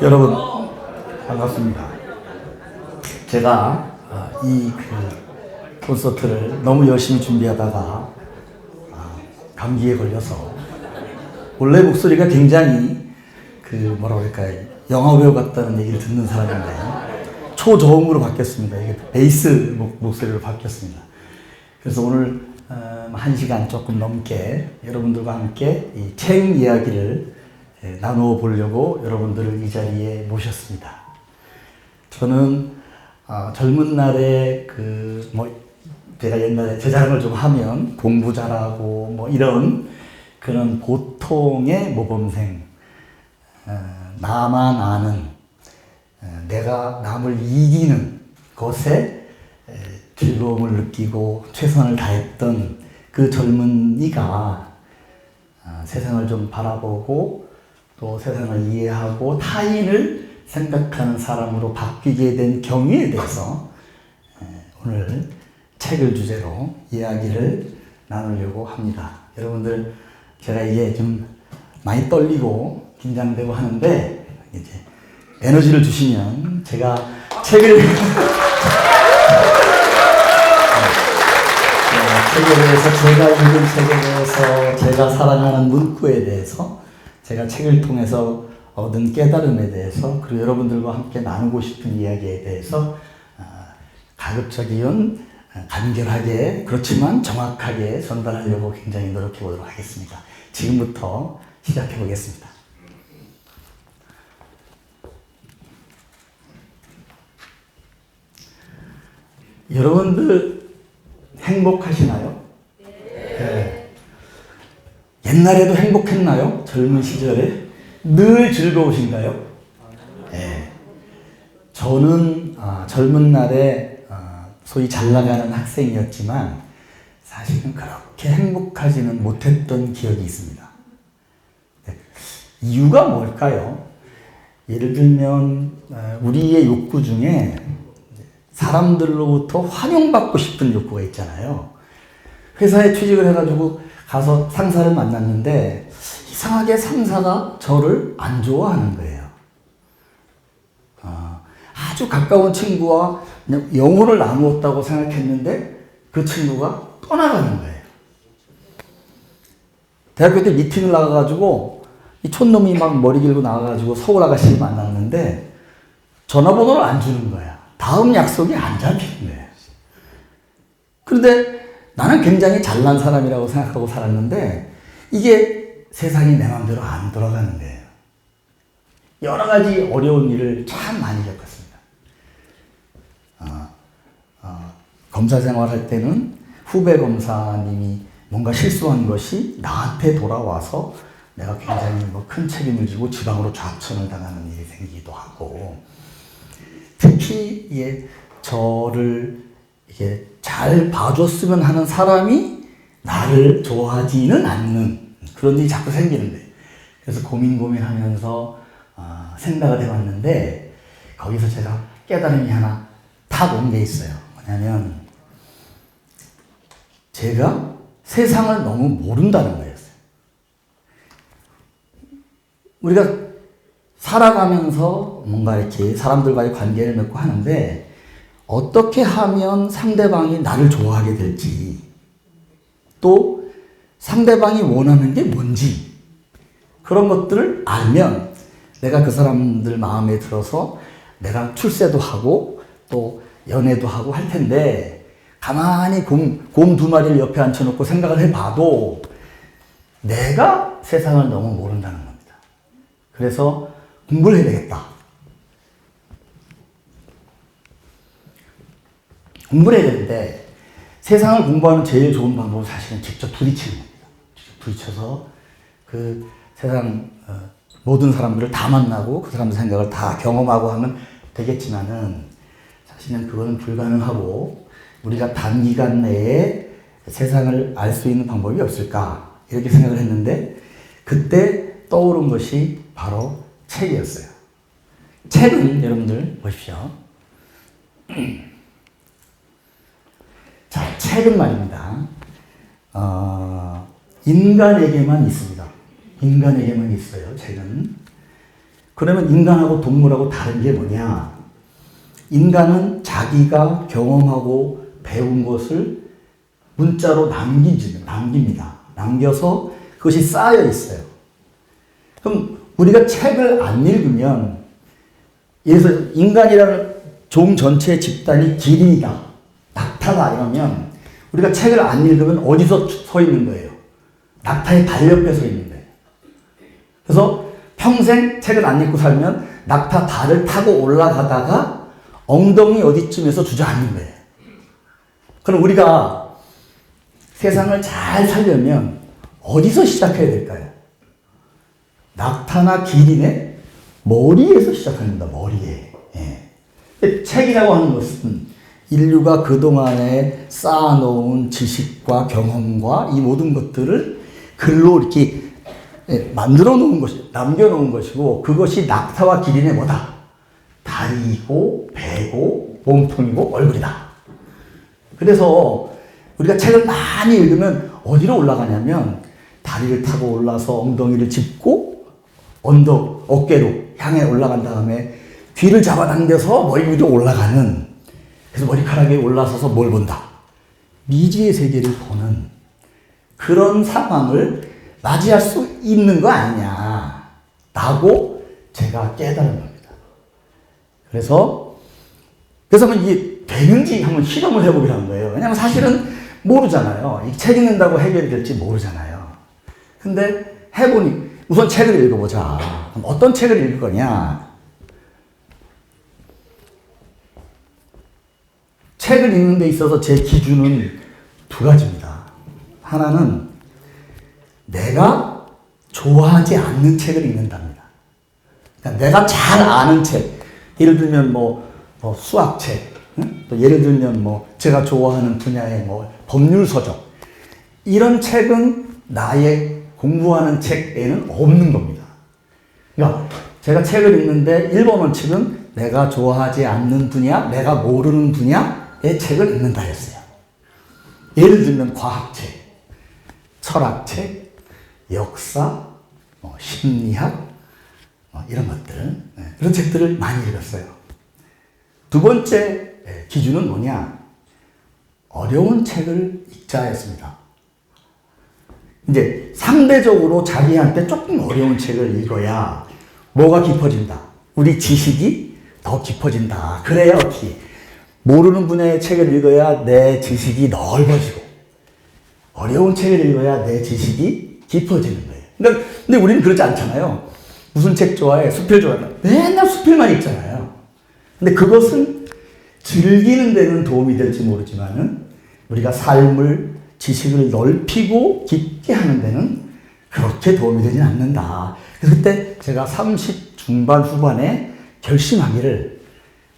여러분 반갑습니다. 제가 이 콘서트를 너무 열심히 준비하다가 감기에 걸려서 원래 목소리가 굉장히 뭐라 그럴까요? 영화배우 같다는 얘기를 듣는 사람인데 초저음으로 바뀌었습니다. 이게 베이스 목소리로 바뀌었습니다. 그래서 오늘 1시간 조금 넘게 여러분들과 함께 이 책 이야기를 나누어 보려고 여러분들을 이 자리에 모셨습니다. 저는 젊은 날에 제가 옛날에 제 자랑을 좀 하면 공부 잘하고 이런 그런 보통의 모범생, 나만 아는, 내가 남을 이기는 것에 즐거움을 느끼고 최선을 다했던 그 젊은이가 세상을 좀 바라보고 또 세상을 이해하고 타인을 생각하는 사람으로 바뀌게 된 경위에 대해서 오늘 책을 주제로 이야기를 나누려고 합니다. 여러분들 제가 이게 좀 많이 떨리고 긴장되고 하는데 이제 에너지를 주시면 제가 책을 책에 대해서, 제가 읽은 책에 대해서, 제가 사랑하는 문구에 대해서, 제가 책을 통해서 얻은 깨달음에 대해서, 그리고 여러분들과 함께 나누고 싶은 이야기에 대해서 가급적이면 간결하게 그렇지만 정확하게 전달하려고 굉장히 노력해 보도록 하겠습니다. 지금부터 시작해 보겠습니다. 여러분들 행복하시나요? 네. 옛날에도 행복했나요? 젊은 시절에? 늘 즐거우신가요? 네. 저는 젊은 날에 소위 잘 나가는 학생이었지만 사실은 그렇게 행복하지는 못했던 기억이 있습니다. 네. 이유가 뭘까요? 예를 들면 우리의 욕구 중에 사람들로부터 환영받고 싶은 욕구가 있잖아요. 회사에 취직을 해가지고 가서 상사를 만났는데 이상하게 상사가 저를 안 좋아하는 거예요. 아주 가까운 친구와 그냥 영혼을 나누었다고 생각했는데 그 친구가 떠나가는 거예요. 대학교 때 미팅을 나가가지고 이 촌놈이 막 머리 길고 나가가지고 서울 아가씨를 만났는데 전화번호를 안 주는 거야. 다음 약속이 안 잡히는 거예요. 그런데 나는 굉장히 잘난 사람이라고 생각하고 살았는데 이게 세상이 내 마음대로 안 돌아가는 거예요. 여러 가지 어려운 일을 참 많이 겪었습니다. 검사 생활할 때는 후배 검사님이 뭔가 실수한 것이 나한테 돌아와서 내가 굉장히 큰 책임을 지고 지방으로 좌천을 당하는 일이 생기기도 하고, 특히 저를 이게 잘 봐줬으면 하는 사람이 나를 좋아하지는 않는 그런 일이 자꾸 생기는 거예요. 그래서 고민하면서 생각을 해봤는데 거기서 제가 깨달음이 하나 탁 온 게 있어요. 뭐냐면 제가 세상을 너무 모른다는 거였어요. 우리가 살아가면서 뭔가 이렇게 사람들과의 관계를 맺고 하는데 어떻게 하면 상대방이 나를 좋아하게 될지, 또 상대방이 원하는 게 뭔지, 그런 것들을 알면 내가 그 사람들 마음에 들어서 내가 출세도 하고 또 연애도 하고 할 텐데, 가만히 곰 2마리를 옆에 앉혀놓고 생각을 해봐도 내가 세상을 너무 모른다는 겁니다. 그래서 공부를 해야 되겠다. 공부를 해야 되는데 세상을 공부하는 제일 좋은 방법은 사실은 직접 부딪히는 겁니다. 직접 부딪혀서 그 세상 모든 사람들을 다 만나고 그 사람들 생각을 다 경험하고 하면 되겠지만은 사실은 그거는 불가능하고 우리가 단기간 내에 세상을 알 수 있는 방법이 없을까 이렇게 생각을 했는데 그때 떠오른 것이 바로 책이었어요. 책은 여러분들 보십시오. 자, 책은 말입니다. 인간에게만 있습니다. 인간에게만 있어요, 책은. 그러면 인간하고 동물하고 다른 게 뭐냐? 인간은 자기가 경험하고 배운 것을 문자로 남깁니다. 남겨서 그것이 쌓여 있어요. 그럼 우리가 책을 안 읽으면, 예를 들어서 인간이라는 종 전체의 집단이 기린이다, 낙타다 이러면 우리가 책을 안 읽으면 어디서 서 있는 거예요? 낙타의 발 옆에 서 있는 거예요. 그래서 평생 책을 안 읽고 살면 낙타 발을 타고 올라가다가 엉덩이 어디쯤에서 주저앉는 거예요. 그럼 우리가 세상을 잘 살려면 어디서 시작해야 될까요? 낙타나 기린의 머리에서 시작합니다. 머리에. 예. 책이라고 하는 것은 인류가 그동안에 쌓아놓은 지식과 경험과 이 모든 것들을 글로 이렇게 만들어 놓은 것이, 남겨놓은 것이고, 그것이 낙타와 기린의 뭐다? 다리이고, 배고, 몸통이고, 얼굴이다. 그래서 우리가 책을 많이 읽으면 어디로 올라가냐면, 다리를 타고 올라서 엉덩이를 짚고, 언덕, 어깨로 향해 올라간 다음에 뒤를 잡아당겨서 머리 위로 올라가는, 그래서 머리카락에 올라서서 뭘 본다? 미지의 세계를 보는 그런 상황을 맞이할 수 있는 거 아니냐 라고 제가 깨달은 겁니다. 그래서 이게 되는지 한번 실험을 해보기로 한 거예요. 왜냐하면 사실은 모르잖아요. 이 책 읽는다고 해결이 될지 모르잖아요. 근데 해보니 우선 책을 읽어보자. 그럼 어떤 책을 읽을 거냐? 책을 읽는 데 있어서 제 기준은 두 가지입니다. 하나는 내가 좋아하지 않는 책을 읽는답니다. 그러니까 내가 잘 아는 책, 예를 들면 수학책, 또 예를 들면 제가 좋아하는 분야의 법률 서적, 이런 책은 나의 공부하는 책에는 없는 겁니다. 그러니까 제가 책을 읽는데 1번 원칙은 내가 좋아하지 않는 분야, 내가 모르는 분야의 책을 읽는다 했어요. 예를 들면 과학책, 철학책, 역사, 심리학, 이런 것들, 그런 책들을 많이 읽었어요. 두 번째 기준은 뭐냐? 어려운 책을 읽자였습니다. 이제 상대적으로 자기한테 조금 어려운 책을 읽어야 뭐가 깊어진다? 우리 지식이 더 깊어진다. 그래야 어떻게? 모르는 분야의 책을 읽어야 내 지식이 넓어지고, 어려운 책을 읽어야 내 지식이 깊어지는 거예요. 근데 우리는 그렇지 않잖아요. 무슨 책 좋아해? 수필 좋아해? 맨날 수필만 읽잖아요. 근데 그것은 즐기는 데는 도움이 될지 모르지만은 우리가 삶을, 지식을 넓히고 깊게 하는 데는 그렇게 도움이 되진 않는다. 그래서 그때 제가 30 중반 후반에 결심하기를,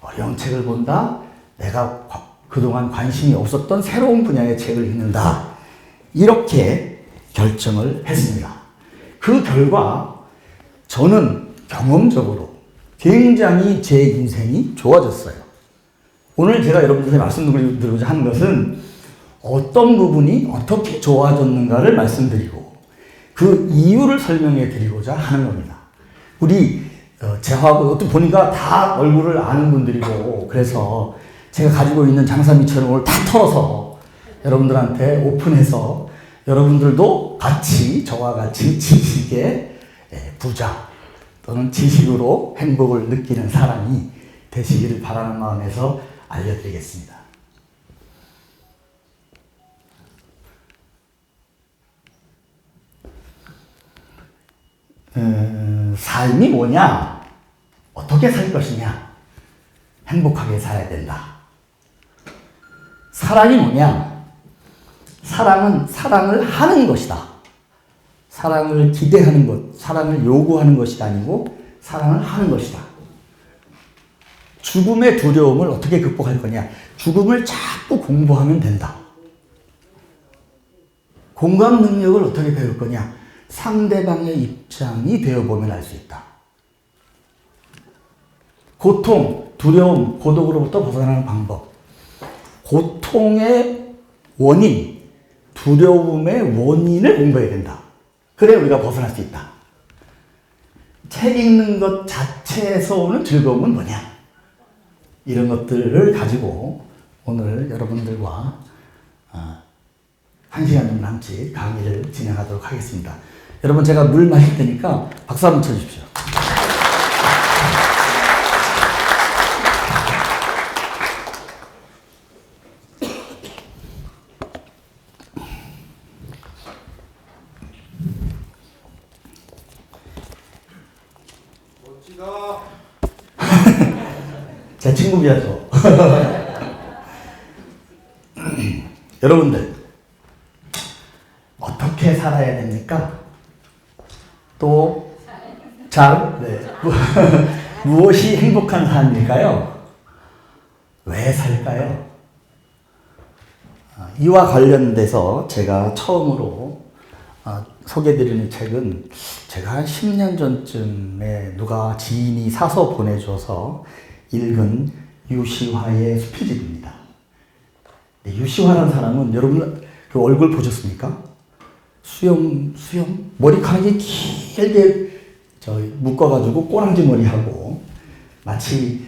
어려운 책을 본다, 내가 그동안 관심이 없었던 새로운 분야의 책을 읽는다, 이렇게 결정을 했습니다. 그 결과 저는 경험적으로 굉장히 제 인생이 좋아졌어요. 오늘 제가 여러분들한테 말씀드리고자 하는 것은 어떤 부분이 어떻게 좋아졌는가를 말씀드리고 그 이유를 설명해 드리고자 하는 겁니다. 우리 제하고 보니까 다 얼굴을 아는 분들이고, 그래서 제가 가지고 있는 장사미처럼 오늘 다 털어서 여러분들한테 오픈해서 여러분들도 같이 저와 같이 지식의 부자 또는 지식으로 행복을 느끼는 사람이 되시기를 바라는 마음에서 알려드리겠습니다. 삶이 뭐냐? 어떻게 살 것이냐? 행복하게 살아야 된다. 사랑이 뭐냐? 사랑은 사랑을 하는 것이다. 사랑을 기대하는 것, 사랑을 요구하는 것이 아니고 사랑을 하는 것이다. 죽음의 두려움을 어떻게 극복할 거냐? 죽음을 자꾸 공부하면 된다. 공감 능력을 어떻게 배울 거냐? 상대방의 입장이 되어보면 알 수 있다. 고통, 두려움, 고독으로부터 벗어나는 방법. 고통의 원인, 두려움의 원인을 공부해야 된다. 그래 우리가 벗어날 수 있다. 책 읽는 것 자체에서 오는 즐거움은 뭐냐? 이런 것들을 가지고 오늘 여러분들과 1시간 좀 남짓 강의를 진행하도록 하겠습니다. 여러분, 제가 물 마실 테니까 박수 한번 쳐주십시오. 제 친구 비하죠. 여러분들, 어떻게 살아야 됩니까? 또, 무엇이 행복한 삶일까요? 왜 살까요? 이와 관련돼서 제가 처음으로 소개해드리는 책은 제가 한 10년 전쯤에 누가 지인이 사서 보내줘서 읽은 유시화의 수필집입니다. 유시화라는 사람은 여러분 그 얼굴 보셨습니까? 수염 머리카락이 길게 묶어가지고 꼬랑지 머리하고 마치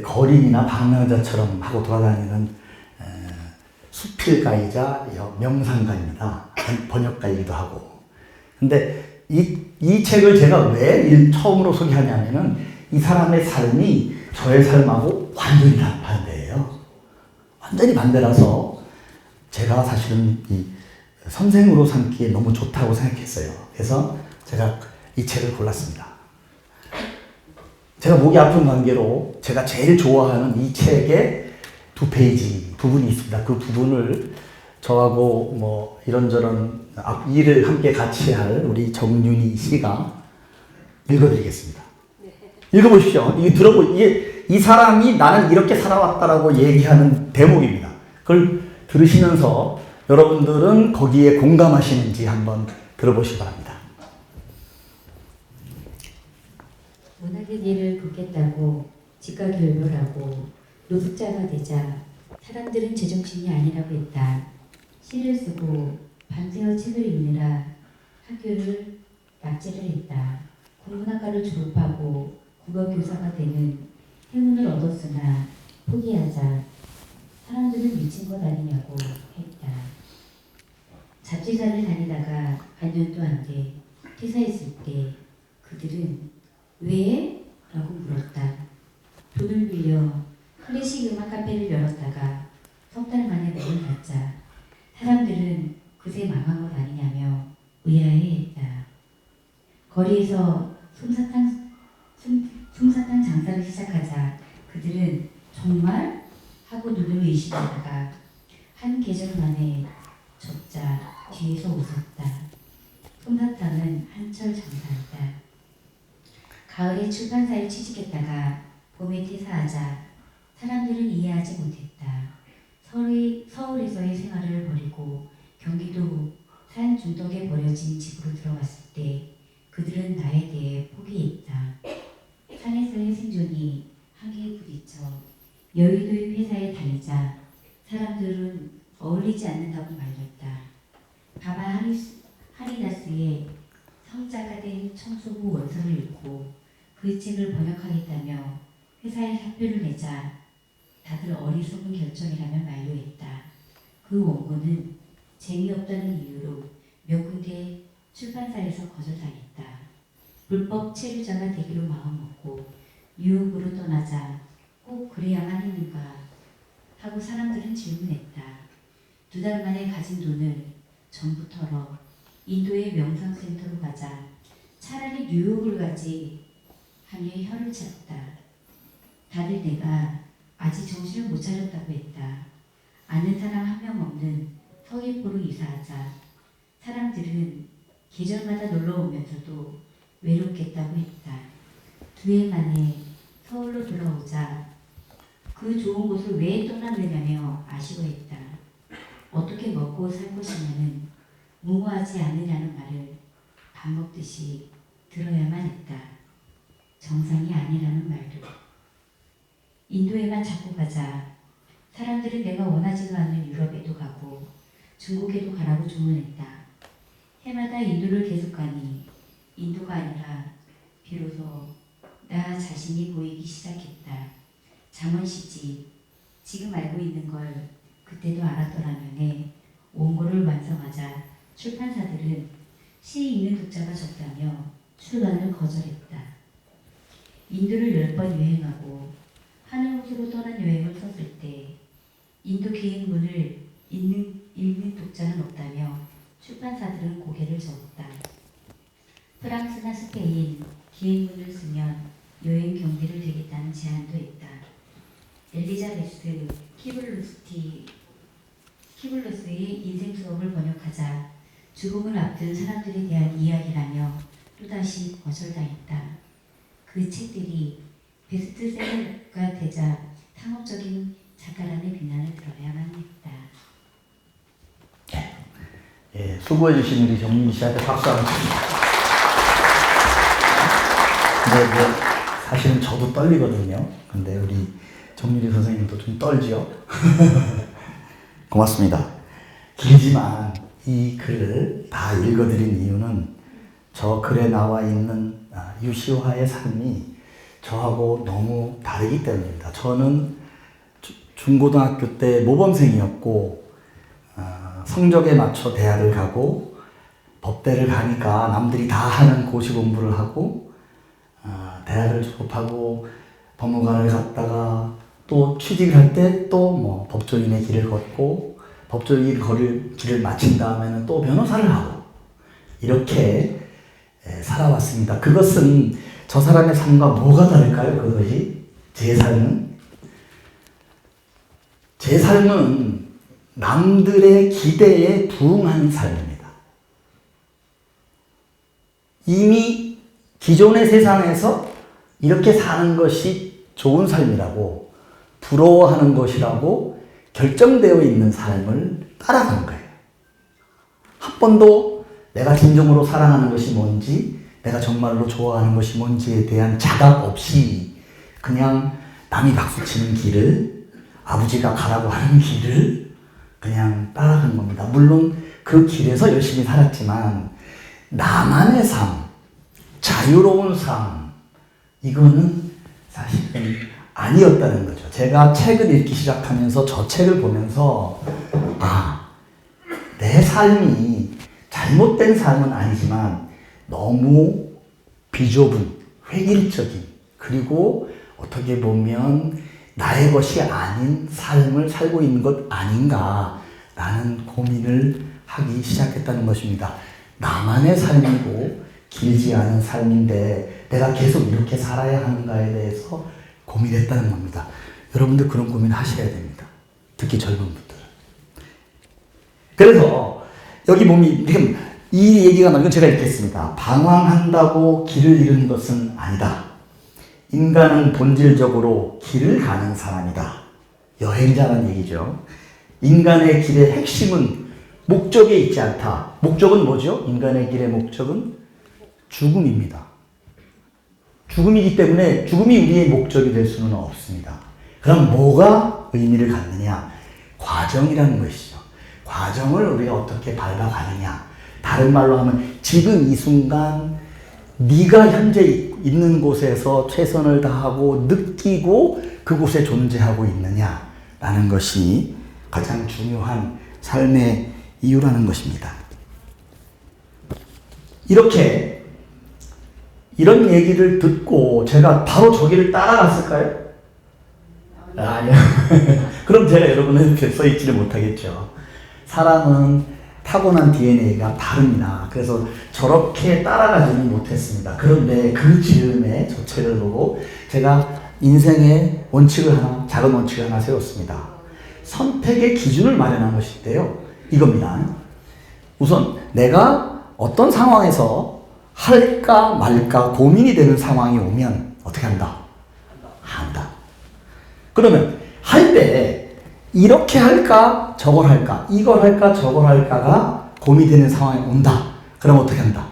거린이나 방랑자처럼 하고 돌아다니는 수필가이자 명상가입니다. 번역가이기도 하고. 근데 이 책을 제가 왜 처음으로 소개하냐면은 이 사람의 삶이 저의 삶하고 완전히 반대예요. 완전히 반대라서 제가 사실은 이 선생으로 삼기에 너무 좋다고 생각했어요. 그래서 제가 이 책을 골랐습니다. 제가 목이 아픈 관계로 제가 제일 좋아하는 이 책의 2페이지 부분이 있습니다. 그 부분을 저하고 뭐 이런저런 일을 함께 같이 할 우리 정윤희 씨가 읽어드리겠습니다. 읽어보십시오. 이게 이 사람이 나는 이렇게 살아왔다라고 얘기하는 대목입니다. 그걸 들으시면서 여러분들은 거기에 공감하시는지 한번 들어보시기 바랍니다. 원하는 일을 돕겠다고 직과 결별하고 노숙자가 되자 사람들은 제정신이 아니라고 했다. 시를 쓰고 밤새워 책을 읽느라 학교를 납치를 했다. 국문학과를 졸업하고 국어교사가 되는 행운을 얻었으나 포기하자 사람들은 미친 것 아니냐고 했다. 잡지사를 다니다가 반년도 안 돼 퇴사했을 때 그들은 왜? 라고 물었다. 돈을 빌려 클래식 음악 카페를 열었다가 석 달 만에 문을 닫자 사람들은 그새 망한 것 아니냐며 의아해했다. 거리에서 솜사탕 장사를 시작하자 그들은 정말? 하고 눈을 의심하다가 한 계절 만에 적자 뒤에서 웃었다. 솜사탕은 한철 장사했다. 가을에 출판사에 취직했다가 봄에 퇴사하자 사람들은 이해하지 못했다. 서울에서의 생활을 버리고 경기도 산 중턱에 버려진 집으로 들어갔을 때 그들은 나에 대해 포기했다. 산에서의 생존이 한계에 부딪혀 여의도의 회사에 다니자 사람들은 어울리지 않는다고 말렸다. 바바 하리다스의 성자가 된 청소부 원서를 읽고 그 책을 번역하겠다며 회사에 사표를 내자 다들 어리석은 결정이라며 만류했다. 그 원고는 재미없다는 이유로 몇 군데 출판사에서 거절당했다. 불법 체류자가 되기로 마음먹고 뉴욕으로 떠나자 꼭 그래야만 했는가 하고 사람들은 질문했다. 2달 만에 가진 돈을 전부 털어 인도의 명상센터로 가자 차라리 뉴욕을 가지 하며 혀를 찼다. 다들 내가 아직 정신을 못 차렸다고 했다. 아는 사람 한 명 없는 서귀포로 이사하자 사람들은 계절마다 놀러 오면서도 외롭겠다고 했다. 2해 만에 서울로 돌아오자 그 좋은 곳을 왜 떠났느냐며 아쉬워했다. 어떻게 먹고 살 것이냐는 무모하지 않느냐는 말을 밥 먹듯이 들어야만 했다. 정상이 아니라는 말도. 인도에만 자꾸 가자 사람들은 내가 원하지도 않는 유럽에도 가고 중국에도 가라고 주문했다. 해마다 인도를 계속 가니 인도가 아니라 비로소 나 자신이 보이기 시작했다. 잠언시집 지금 알고 있는 걸 그때도 알았더라면 해 원고를 완성하자 출판사들은 시 읽는 독자가 적다며 출간을 거절했다. 인도를 10번 여행하고 하늘곳으로 떠난 여행을 썼을 때 인도 기행문을 읽는 독자는 없다며 출판사들은 고개를 저었다. 프랑스나 스페인 기행문을 쓰면 여행 경비를 대겠다는 제안도 했다. 엘리자베스 키블로스의 인생 수업을 번역하자 죽음을 앞둔 사람들에 대한 이야기라며 또다시 거절당했다. 그 책들이 베스트셀러가 되자 상업적인 작가라는 비난을 들어야만 했다. 예, 수고해주신 우리 정민 씨한테 박수 한번 칩니다. 근데 사실은 저도 떨리거든요. 근데 우리 정유리 선생님도 좀 떨지요. 고맙습니다. 길지만 이 글을 다 읽어드린 이유는 저 글에 나와 있는 유시화의 삶이 저하고 너무 다르기 때문입니다. 저는 중고등학교 때 모범생이었고 성적에 맞춰 대학을 가고 법대를 가니까 남들이 다 하는 고시 공부를 하고 대학을 졸업하고 법무관을 갔다가 또 취직을 할 때 또 뭐 법조인의 길을 걷고 법조인 길을 마친 다음에는 또 변호사를 하고 이렇게 살아왔습니다. 그것은 저 사람의 삶과 뭐가 다를까요? 그것이 제 삶은 남들의 기대에 부응하는 삶입니다. 이미 기존의 세상에서 이렇게 사는 것이 좋은 삶이라고 부러워하는 것이라고 결정되어 있는 삶을 따라가는 거예요. 한 번도 내가 진정으로 사랑하는 것이 뭔지, 내가 정말로 좋아하는 것이 뭔지에 대한 자각 없이 그냥 남이 박수치는 길을, 아버지가 가라고 하는 길을 그냥 따라간 겁니다. 물론 그 길에서 열심히 살았지만 나만의 삶, 자유로운 삶, 이거는 사실은 아니었다는 거죠. 제가 책을 읽기 시작하면서 저 책을 보면서 내 삶이 잘못된 삶은 아니지만 너무 비좁은, 획일적인, 그리고 어떻게 보면 나의 것이 아닌 삶을 살고 있는 것 아닌가라는 고민을 하기 시작했다는 것입니다. 나만의 삶이고 길지 않은 삶인데 내가 계속 이렇게 살아야 하는가에 대해서 고민했다는 겁니다. 여러분들 그런 고민 하셔야 됩니다. 특히 젊은 분들은. 그래서 여기 보면 지금 이 얘기가 나오면 제가 읽겠습니다. 방황한다고 길을 잃은 것은 아니다. 인간은 본질적으로 길을 가는 사람이다. 여행자라는 얘기죠. 인간의 길의 핵심은 목적에 있지 않다. 목적은 뭐죠? 인간의 길의 목적은 죽음입니다. 죽음이기 때문에 죽음이 우리의 목적이 될 수는 없습니다. 그럼 뭐가 의미를 갖느냐? 과정이라는 것이죠. 과정을 우리가 어떻게 밟아가느냐. 다른 말로 하면 지금 이 순간 네가 현재 있는 곳에서 최선을 다하고 느끼고 그곳에 존재하고 있느냐라는 것이 가장 중요한 삶의 이유라는 것입니다. 이런 얘기를 듣고 제가 바로 저기를 따라갔을까요? 아니요. 그럼 제가 여러분의 옆에 서 있지를 못하겠죠. 사람은 타고난 DNA가 다릅니다. 그래서 저렇게 따라가지는 못했습니다. 그런데 그 즈음에 저 책을 보고 제가 인생의 작은 원칙을 하나 세웠습니다. 선택의 기준을 마련한 것인데요. 이겁니다. 우선 내가 어떤 상황에서 할까 말까 고민이 되는 상황이 오면 어떻게 한다? 한다. 그러면 할 때 이렇게 할까 저걸 할까 이걸 할까 저걸 할까가 고민되는 상황이 온다. 그럼 어떻게 한다?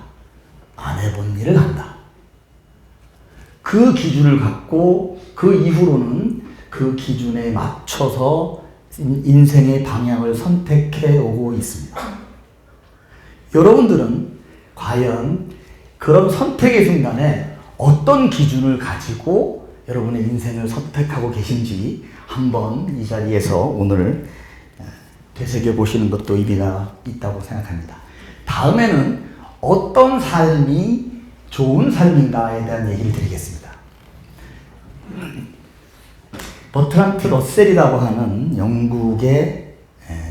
안 해본 일을 한다. 그 기준을 갖고 그 이후로는 그 기준에 맞춰서 인생의 방향을 선택해 오고 있습니다. 여러분들은 과연 그런 선택의 순간에 어떤 기준을 가지고 여러분의 인생을 선택하고 계신지 한번 이 자리에서 오늘 되새겨보시는 것도 의미가 있다고 생각합니다. 다음에는 어떤 삶이 좋은 삶인가에 대한 얘기를 드리겠습니다. 버트란트 러셀이라고 하는 영국의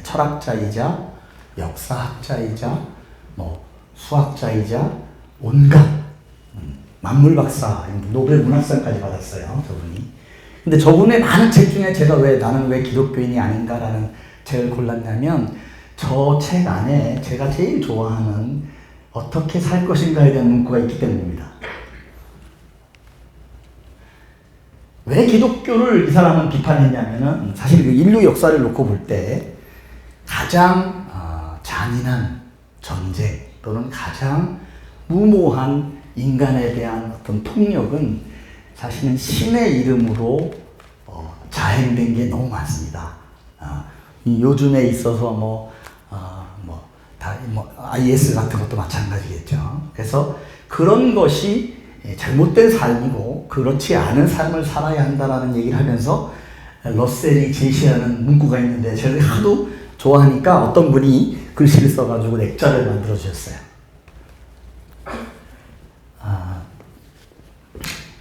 철학자이자 역사학자이자 수학자이자 온갖 만물 박사, 노벨 문학상까지 받았어요, 저분이. 근데 저분의 많은 책 중에 제가 나는 왜 기독교인이 아닌가라는 책을 골랐냐면 저 책 안에 제가 제일 좋아하는 어떻게 살 것인가에 대한 문구가 있기 때문입니다. 왜 기독교를 이 사람은 비판했냐면은 사실 그 인류 역사를 놓고 볼 때 가장 잔인한 전쟁 또는 가장 무모한 인간에 대한 어떤 폭력은 사실은 신의 이름으로 자행된 게 너무 많습니다. 요즘에 있어서 IS 같은 것도 마찬가지겠죠. 그래서 그런 것이 잘못된 삶이고 그렇지 않은 삶을 살아야 한다라는 얘기를 하면서 러셀이 제시하는 문구가 있는데 제가 하도 좋아하니까 어떤 분이 글씨를 써가지고 액자를 만들어 주셨어요.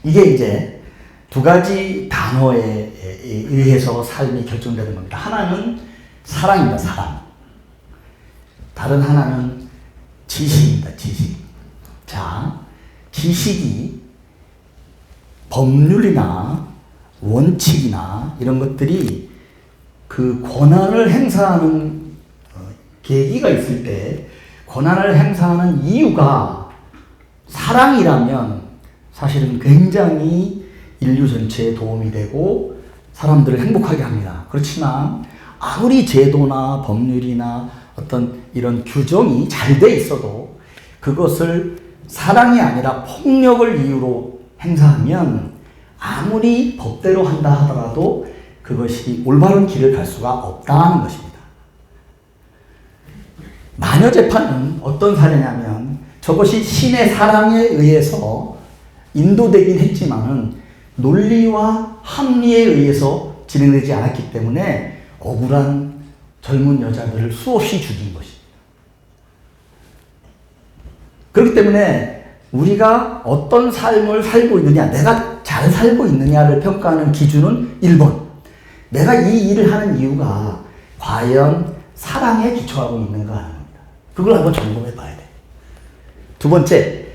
이게 이제 두 가지 단어에 의해서 삶이 결정되는 겁니다. 하나는 사랑입니다, 사랑. 다른 하나는 지식입니다, 지식. 자, 지식이 법률이나 원칙이나 이런 것들이 그 권한을 행사하는 계기가 있을 때 권한을 행사하는 이유가 사랑이라면 사실은 굉장히 인류 전체에 도움이 되고 사람들을 행복하게 합니다. 그렇지만 아무리 제도나 법률이나 어떤 이런 규정이 잘 돼 있어도 그것을 사랑이 아니라 폭력을 이유로 행사하면 아무리 법대로 한다 하더라도 그것이 올바른 길을 갈 수가 없다는 것입니다. 마녀 재판은 어떤 사례냐면 저것이 신의 사랑에 의해서 인도되긴 했지만은 논리와 합리에 의해서 진행되지 않았기 때문에 억울한 젊은 여자들을 수없이 죽인 것입니다. 그렇기 때문에 우리가 어떤 삶을 살고 있느냐, 내가 잘 살고 있느냐를 평가하는 기준은 1번. 내가 이 일을 하는 이유가 과연 사랑에 기초하고 있는가 하는 겁니다. 그걸 한번 점검해 봐야 돼. 두 번째,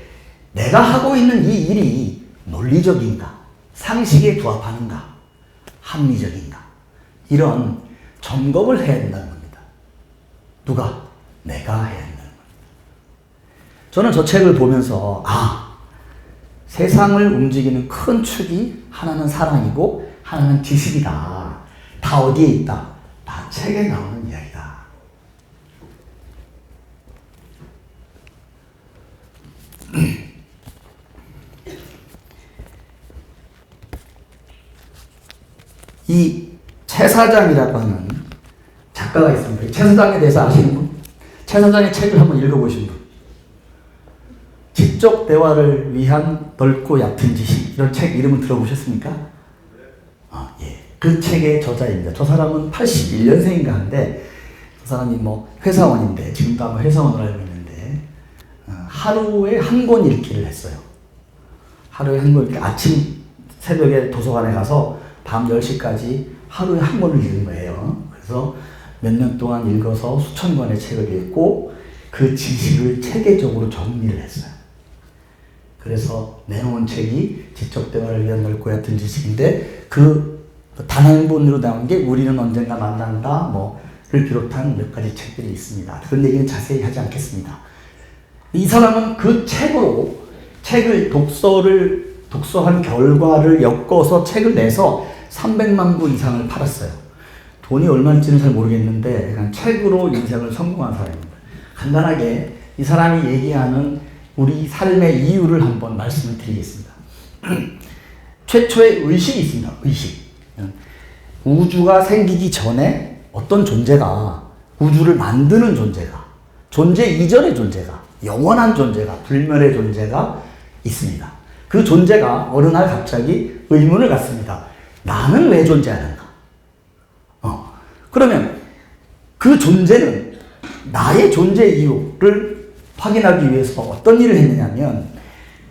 내가 하고 있는 이 일이 논리적인가, 상식에 부합하는가, 합리적인가, 이런 점검을 해야 된다는 겁니다. 누가? 내가 해야 된다는 겁니다. 저는 저 책을 보면서 세상을 움직이는 큰 축이 하나는 사랑이고 하나는 지식이다. 다 어디에 있다? 다 책에 나오는 이야기다. 이 최 사장이라고 하는 작가가 있습니다. 최 사장에 대해서 아시는 분? 최 사장의 책을 한번 읽어보신 분? 지적 대화를 위한 넓고 얕은 지식, 이런 책 이름은 들어보셨습니까? 예. 그 책의 저자입니다. 저 사람은 81년생인가 한데, 저 사람이 회사원인데, 지금도 아마 회사원으로 알고 있는데, 하루에 한 권 읽기를 했어요. 하루에 한 권 읽기, 아침 새벽에 도서관에 가서 밤 10시까지 하루에 한 권을 읽은 거예요. 그래서 몇 년 동안 읽어서 수천 권의 책을 읽고 그 지식을 체계적으로 정리를 했어요. 그래서 내놓은 책이 지적 대화를 위한 넓고 얕은 지식인데 그 단행본으로 나온 게 우리는 언젠가 만난다 를 비롯한 몇 가지 책들이 있습니다. 그런 얘기는 자세히 하지 않겠습니다. 이 사람은 그 책을 독서한 결과를 엮어서 책을 내서 300만 부 이상을 팔았어요. 돈이 얼마인지는 잘 모르겠는데 그냥 책으로 인생을 성공한 사람입니다. 간단하게 이 사람이 얘기하는 우리 삶의 이유를 한번 말씀을 드리겠습니다. 최초의 의식이 있습니다. 의식. 우주가 생기기 전에 어떤 존재가, 우주를 만드는 존재가, 존재 이전의 존재가, 영원한 존재가, 불멸의 존재가 있습니다. 그 존재가 어느 날 갑자기 의문을 갖습니다. 나는 왜 존재하는가? 그러면 그 존재는 나의 존재 이유를 확인하기 위해서 어떤 일을 했느냐면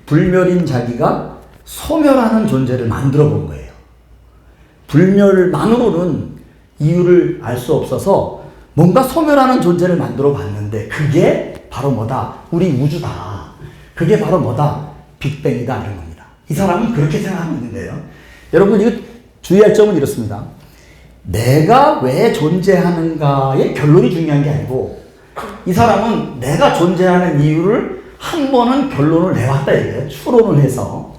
불멸인 자기가 소멸하는 존재를 만들어 본 거예요. 불멸만으로는 이유를 알 수 없어서 뭔가 소멸하는 존재를 만들어 봤는데 그게 바로 뭐다? 우리 우주다. 그게 바로 뭐다? 빅뱅이다. 이런 겁니다. 이 사람은 그렇게 생각하고 있는데요. 여러분 이거 주의할 점은 이렇습니다. 내가 왜 존재하는가의 결론이 중요한 게 아니고 이 사람은 내가 존재하는 이유를 한 번은 결론을 내왔다 이거예요. 추론을 해서.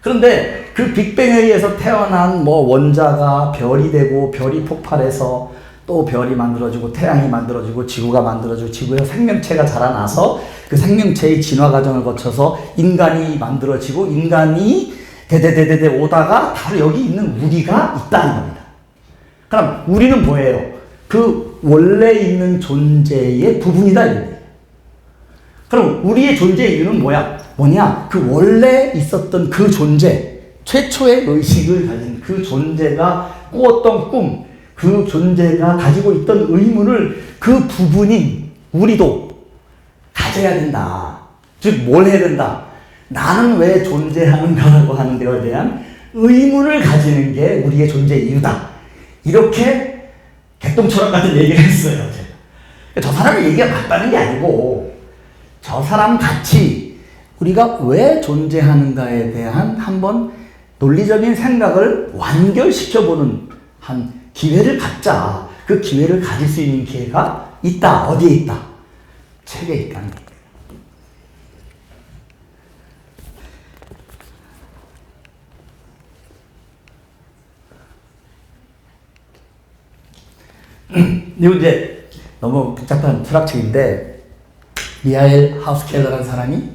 그런데 그 빅뱅에 의해서 태어난 뭐 원자가 별이 되고 별이 폭발해서 또 별이 만들어지고 태양이 만들어지고 지구가 만들어지고 지구에서 생명체가 자라나서 그 생명체의 진화 과정을 거쳐서 인간이 만들어지고 인간이 대대대대대 오다가 바로 여기 있는 우리가 있다는 겁니다. 그럼 우리는 뭐예요? 그 원래 있는 존재의 부분이다 이거예요. 그럼 우리의 존재의 이유는 뭐냐? 그 원래 있었던 그 존재, 최초의 의식을 가진 그 존재가 꾸었던 꿈, 그 존재가 가지고 있던 의문을 그 부분인 우리도 가져야 된다. 즉, 뭘 해야 된다? 나는 왜 존재하는가라고 하는 데에 대한 의문을 가지는 게 우리의 존재 이유다. 이렇게 개똥처럼 같은 얘기를 했어요. 제가. 저 사람의 얘기가 맞다는 게 아니고 저 사람 같이 우리가 왜 존재하는가에 대한 한번 논리적인 생각을 완결시켜보는 한 기회를 갖자. 그 기회를 가질 수 있는 기회가 있다. 어디에 있다? 책에 있다는 얘기예요. 이거 이제 너무 복잡한 철학책인데 미하엘 하우스켈러라는 사람이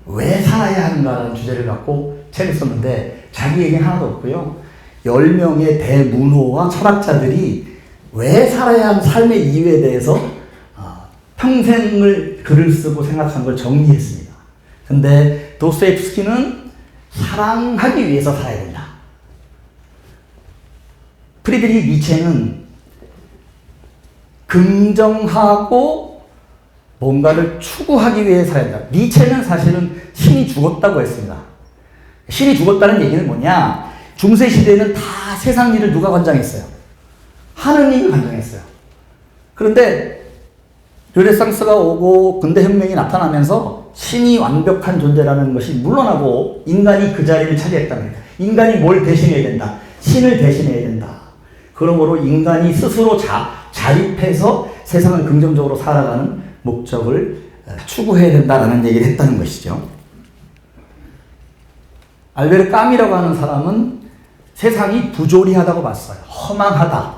왜 살아야 하는가라는 주제를 갖고 책을 썼는데 자기 얘기는 하나도 없고요. 10명의 대문호와 철학자들이 왜 살아야 하는 삶의 이유에 대해서 평생을 글을 쓰고 생각한 걸 정리했습니다. 근데 도스토옙스키는 사랑하기 위해서 살아야 된다. 프리드리히 니체는 긍정하고 뭔가를 추구하기 위해 살아야 된다. 니체는 사실은 신이 죽었다고 했습니다. 신이 죽었다는 얘기는 뭐냐? 중세 시대에는 다 세상 일을 누가 관장했어요? 하느님이 관장했어요. 그런데 르네상스가 오고 근대혁명이 나타나면서 신이 완벽한 존재라는 것이 물러나고 인간이 그 자리를 차지했다는 거예요. 인간이 뭘 대신해야 된다? 신을 대신해야 된다. 그러므로 인간이 스스로 자립해서 세상을 긍정적으로 살아가는 목적을 추구해야 된다라는 얘기를 했다는 것이죠. 알베르 까미라고 하는 사람은 세상이 부조리하다고 봤어요. 허망하다.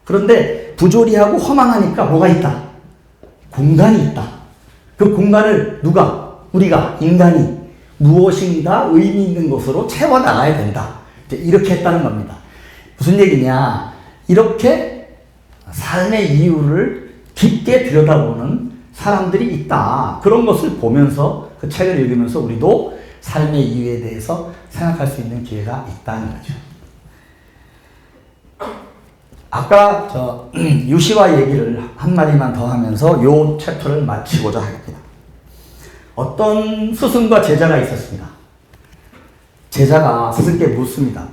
그런데 부조리하고 허망하니까 뭐가 있다? 공간이 있다. 그 공간을 누가? 우리가, 인간이 무엇인가 의미 있는 것으로 채워나가야 된다. 이렇게 했다는 겁니다. 무슨 얘기냐? 이렇게 삶의 이유를 깊게 들여다보는 사람들이 있다. 그런 것을 보면서 그 책을 읽으면서 우리도 삶의 이유에 대해서 생각할 수 있는 기회가 있다는 거죠. 아까 유시와 얘기를 한마디만 더 하면서 요 챕터를 마치고자 합니다. 어떤 스승과 제자가 있었습니다. 제자가 스승께 묻습니다.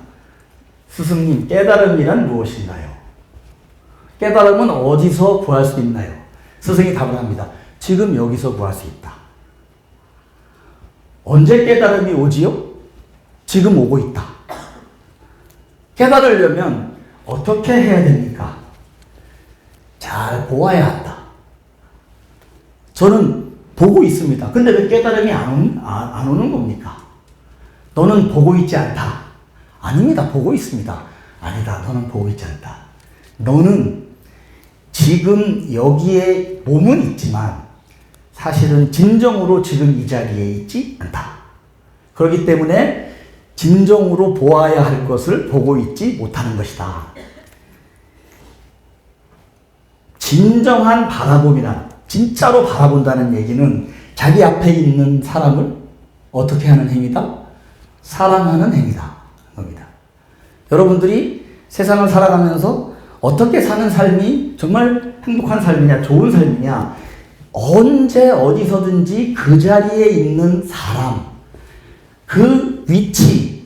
스승님, 깨달음이란 무엇인가요? 깨달음은 어디서 구할 수 있나요? 스승이 답을 합니다. 지금 여기서 구할 수 있다. 언제 깨달음이 오지요? 지금 오고 있다. 깨달으려면 어떻게 해야 됩니까? 잘 보아야 한다. 저는 보고 있습니다. 근데 왜 깨달음이 안 오는 겁니까? 너는 보고 있지 않다. 아닙니다. 보고 있습니다. 아니다. 너는 보고 있지 않다. 너는 지금 여기에 몸은 있지만 사실은 진정으로 지금 이 자리에 있지 않다. 그렇기 때문에 진정으로 보아야 할 것을 보고 있지 못하는 것이다. 진정한 바라봄이란, 진짜로 바라본다는 얘기는 자기 앞에 있는 사람을 어떻게 하는 행위다? 사랑하는 행위다. 겁니다. 여러분들이 세상을 살아가면서 어떻게 사는 삶이 정말 행복한 삶이냐, 좋은 삶이냐, 언제 어디서든지 그 자리에 있는 사람, 그 위치,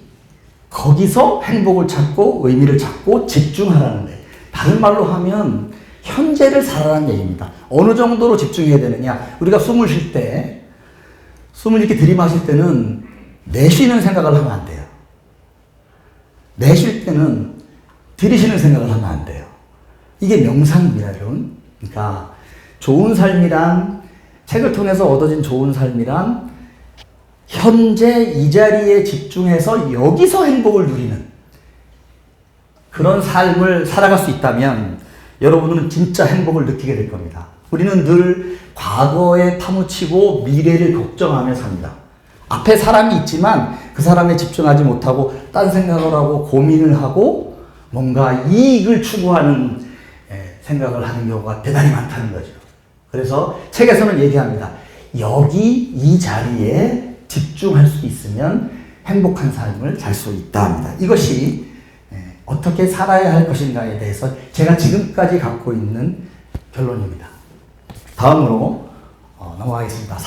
거기서 행복을 찾고 의미를 찾고 집중하라는 거예요. 다른 말로 하면 현재를 살아라는 얘기입니다. 어느 정도로 집중해야 되느냐. 우리가 숨을 쉴 때, 숨을 이렇게 들이마실 때는 내쉬는 생각을 하면 안 돼요. 내쉴 때는 들이쉬는 생각을 하면 안 돼요. 이게 명상입니다, 여러분. 그러니까 좋은 삶이란, 책을 통해서 얻어진 좋은 삶이란 현재 이 자리에 집중해서 여기서 행복을 누리는 그런 삶을 살아갈 수 있다면 여러분은 진짜 행복을 느끼게 될 겁니다. 우리는 늘 과거에 파묻히고 미래를 걱정하며 삽니다. 앞에 사람이 있지만 그 사람에 집중하지 못하고 딴 생각을 하고 고민을 하고 뭔가 이익을 추구하는 생각을 하는 경우가 대단히 많다는 거죠. 그래서 책에서는 얘기합니다. 여기 이 자리에 집중할 수 있으면 행복한 삶을 살 수 있다 합니다. 이것이 어떻게 살아야 할 것인가에 대해서 제가 지금까지 갖고 있는 결론입니다. 다음으로 넘어가겠습니다.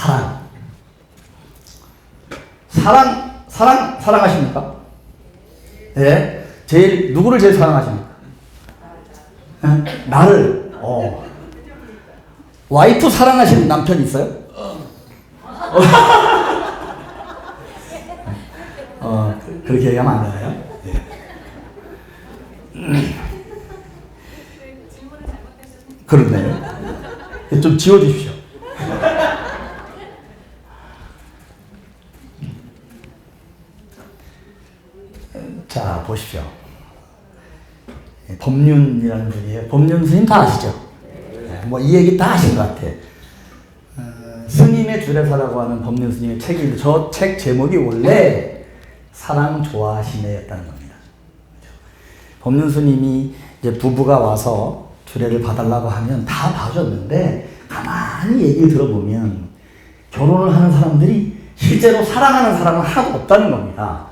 사랑하십니까? 네. 누구를 제일 사랑하십니까? 나를. 와이프 사랑하시는 남편 있어요? 그렇게 얘기하면 안 되나요? 네. 그러네요. 좀 지워주십시오. 자, 보십시오. 법륜이라는 분이에요. 법륜 스님 다 아시죠? 뭐 이 얘기 다 아신 것 같아. 스님의 주례사라고 하는 법륜 스님의 책이, 저 책 제목이 원래 사랑 좋아하시네였다는 겁니다. 법륜 스님이 이제 부부가 와서 주례를 봐달라고 하면 다 봐줬는데 가만히 얘기를 들어보면 결혼을 하는 사람들이 실제로 사랑하는 사람은 하나도 없다는 겁니다.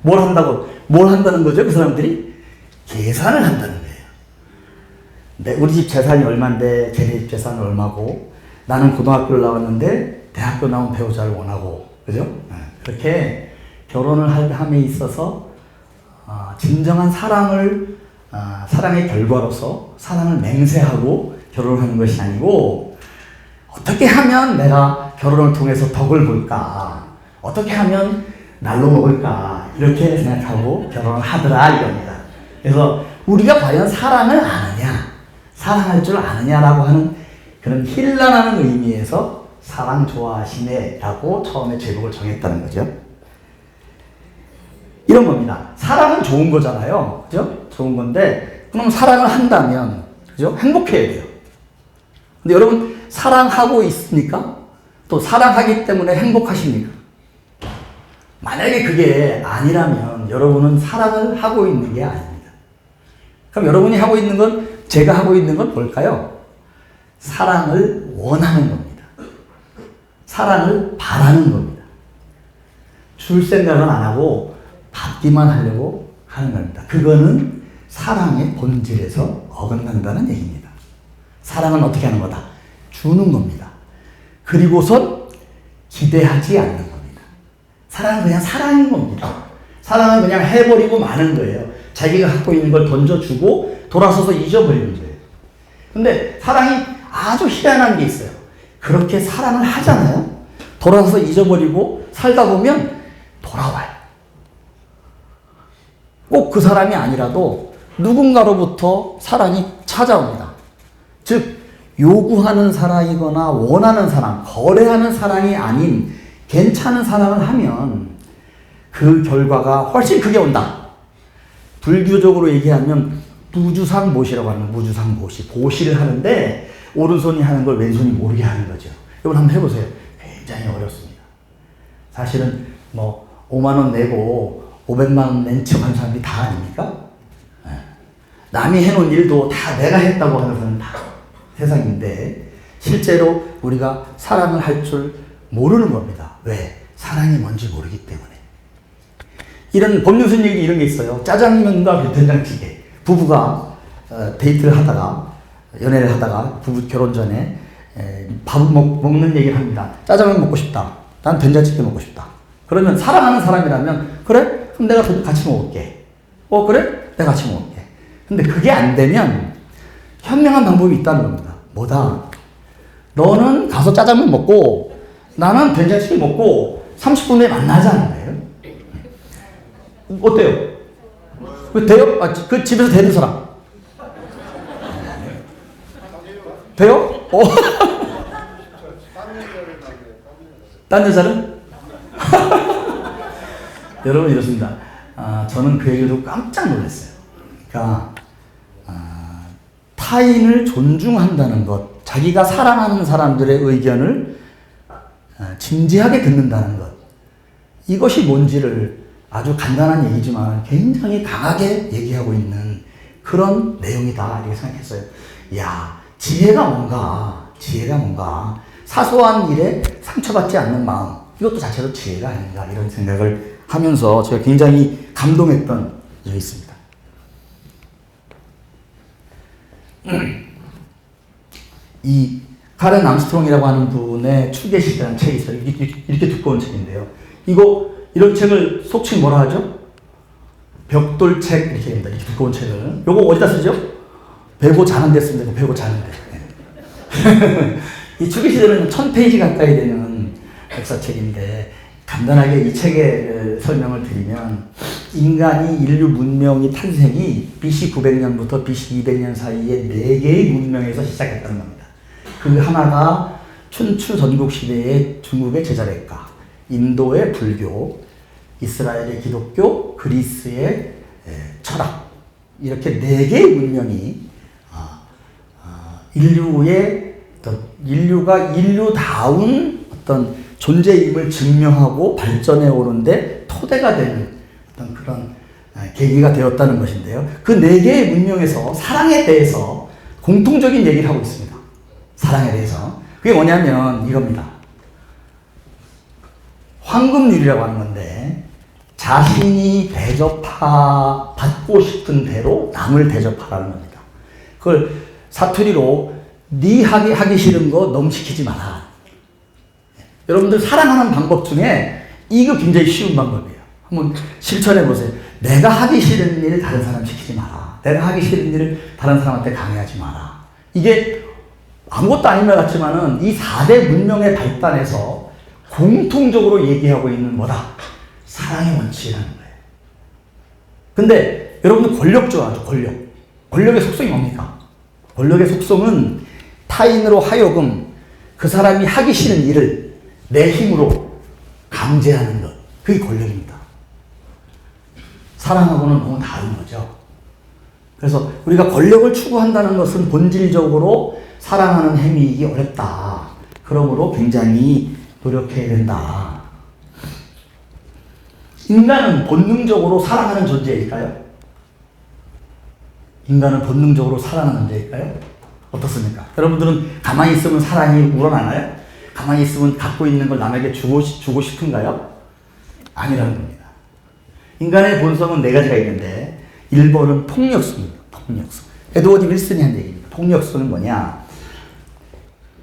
뭘 한다는 거죠? 그 사람들이? 계산을 한다는 거예요. 우리 집 재산이 얼마인데 쟤네 집 재산은 얼마고, 나는 고등학교를 나왔는데 대학교 나온 배우자를 원하고, 그죠? 그렇게 결혼을 함에 있어서 진정한 사랑의 결과로서 사랑을 맹세하고 결혼을 하는 것이 아니고, 어떻게 하면 내가 결혼을 통해서 덕을 볼까, 어떻게 하면 날로 먹을까, 이렇게 생각하고 결혼을 하더라 이겁니다. 그래서 우리가 과연 사랑을 아느냐, 사랑할 줄 아느냐라고 하는 그런 힐난하는 의미에서 사랑 좋아하시네 라고 처음에 제목을 정했다는 거죠. 이런 겁니다. 사랑은 좋은 거잖아요. 그죠? 좋은 건데, 그럼 사랑을 한다면, 그죠? 행복해야 돼요. 근데 여러분, 사랑하고 있습니까? 또 사랑하기 때문에 행복하십니까? 만약에 그게 아니라면 여러분은 사랑을 하고 있는 게 아닙니다. 그럼 여러분이 하고 있는 건, 제가 하고 있는 건 뭘까요? 사랑을 원하는 겁니다. 사랑을 바라는 겁니다. 줄 생각은 안 하고 받기만 하려고 하는 겁니다. 그거는 사랑의 본질에서 어긋난다는 얘기입니다. 사랑은 어떻게 하는 거다? 주는 겁니다. 그리고선 기대하지 않는 겁니다. 사랑은 그냥 사랑인 겁니다. 사랑은 그냥 해버리고 마는 거예요. 자기가 갖고 있는 걸 던져주고 돌아서서 잊어버리는 거예요. 근데 사랑이 아주 희한한 게 있어요. 그렇게 사랑을 하잖아요. 돌아서서 잊어버리고 살다 보면 돌아와요. 꼭 그 사람이 아니라도 누군가로부터 사랑이 찾아옵니다. 즉, 요구하는 사랑이거나 원하는 사랑, 거래하는 사랑이 아닌 괜찮은 사랑을 하면 그 결과가 훨씬 크게 온다. 불교적으로 얘기하면 무주상보시라고 하는, 무주상보시. 보시를 하는데 오른손이 하는 걸 왼손이 모르게 하는 거죠. 이걸 한번 해보세요. 굉장히 어렵습니다. 사실은 5만 원 내고 500만 원 낸 척 하는 사람들이 다 아닙니까? 남이 해놓은 일도 다 내가 했다고 하는 사람은 다 세상인데, 실제로 우리가 사랑을 할 줄 모르는 겁니다. 왜? 사랑이 뭔지 모르기 때문에. 이런 법률선 얘기 이런 게 있어요. 짜장면과 된장찌개. 부부가 데이트를 하다가, 연애를 하다가, 부부 결혼 전에 밥 먹는 얘기를 합니다. 짜장면 먹고 싶다. 난 된장찌개 먹고 싶다. 그러면 사랑하는 사람이라면, 그래? 그럼 내가 같이 먹을게. 그래? 내가 같이 먹을게. 근데 그게 안 되면 현명한 방법이 있다는 겁니다. 뭐다? 너는 가서 짜장면 먹고 나는 된장찌개 먹고 30분 내에 만나자는 거예요. 어때요? 그 돼요? 그 집에서 되는 사람? 돼요? 딴 여자는? 여러분 이렇습니다. 저는 그 얘기를 듣고 깜짝 놀랐어요. 그러니까 타인을 존중한다는 것, 자기가 사랑하는 사람들의 의견을 진지하게 듣는다는 것, 이것이 뭔지를 아주 간단한 얘기지만 굉장히 강하게 얘기하고 있는 그런 내용이다 이렇게 생각했어요. 야, 지혜가 뭔가 사소한 일에 상처받지 않는 마음, 이것도 자체로 지혜가 아닌가 이런 생각을 하면서 제가 굉장히 감동했던 적이 있습니다. 이 카렌 암스트롱이라고 하는 분의 추계시라는 책이 있어요. 이렇게 두꺼운 책인데요. 이런 책을 속칭 뭐라 하죠? 벽돌책 이렇게 합니다. 이렇게 두꺼운 책을. 요거 어디다 쓰죠? 배고 자는 데 씁니다. 배고 자는 데. 이 추계시대는 1000페이지 가까이 되는 역사책인데 간단하게 이 책의 설명을 드리면 인간이 인류 문명이 탄생이 BC 900년부터 BC 200년 사이에 4개의 문명에서 시작했다는 겁니다. 그 하나가 춘추 전국 시대의 중국의 제자백과, 인도의 불교, 이스라엘의 기독교, 그리스의 철학, 이렇게 4개의 문명이 인류가 인류다운 어떤 존재임을 증명하고 발전해 오는데 토대가 되는 어떤 그런 계기가 되었다는 것인데요. 그 4개의 문명에서 사랑에 대해서 공통적인 얘기를 하고 있습니다. 사랑에 대해서. 그게 뭐냐면 이겁니다. 황금률이라고 하는 건데 자신이 받고 싶은 대로 남을 대접하라는 겁니다. 그걸 사투리로 네 하기 싫은 거 너무 시키지 마라. 여러분들 사랑하는 방법 중에 이거 굉장히 쉬운 방법이에요. 한번 실천해 보세요. 내가 하기 싫은 일 다른 사람 시키지 마라. 내가 하기 싫은 일을 다른 사람한테 강요하지 마라. 이게 아무것도 아닌 것 같지만은 이 4대 문명의 발단에서 공통적으로 얘기하고 있는 뭐다? 사랑의 원칙이라는 거예요. 근데 여러분들 권력 좋아하죠? 권력의 속성이 뭡니까? 권력의 속성은 타인으로 하여금 그 사람이 하기 싫은 일을 내 힘으로 강제하는 것. 그게 권력입니다. 사랑하고는 너무 다른 거죠. 그래서 우리가 권력을 추구한다는 것은 본질적으로 사랑하는 행위이기 어렵다. 그러므로 굉장히 노력해야 된다. 인간은 본능적으로 사랑하는 존재일까요? 인간은 본능적으로 사랑하는 존재일까요? 어떻습니까? 여러분들은 가만히 있으면 사랑이 우러나나요? 가만히 있으면 갖고 있는 걸 남에게 주고 싶은가요? 아니라는 겁니다. 인간의 본성은 4가지가 있는데 1번은 폭력성입니다. 폭력성. 에드워드 윌슨이 한 얘기입니다. 폭력성은 뭐냐?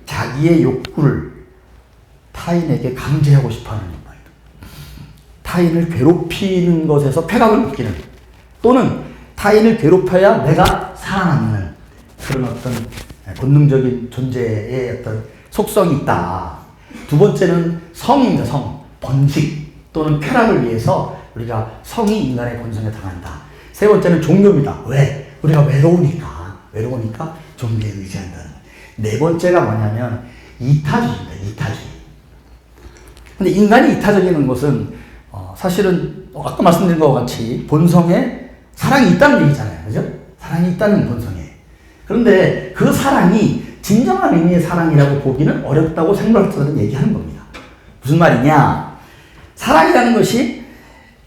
자기의 욕구를 타인에게 강제하고 싶어하는 거예요. 타인을 괴롭히는 것에서 쾌감을 느끼는, 또는 타인을 괴롭혀야 내가 살아남는 그런 어떤 본능적인 존재의 어떤 속성이 있다. 2번째는 성입니다. 성. 번식 또는 쾌락을 위해서 우리가 성이 인간의 본성에 당한다. 3번째는 종교입니다. 왜? 우리가 외로우니까 종교에 의지한다는 거예요. 4번째가 뭐냐면 이타주의입니다. 이타주의. 근데 인간이 이타적인 것은 사실은 아까 말씀드린 것과 같이 본성에 사랑이 있다는 얘기잖아요. 그죠? 사랑이 있다는 본성에. 그런데 그 사랑이 진정한 의미의 사랑이라고 보기는 어렵다고 생각하는 얘기하는 겁니다. 무슨 말이냐? 사랑이라는 것이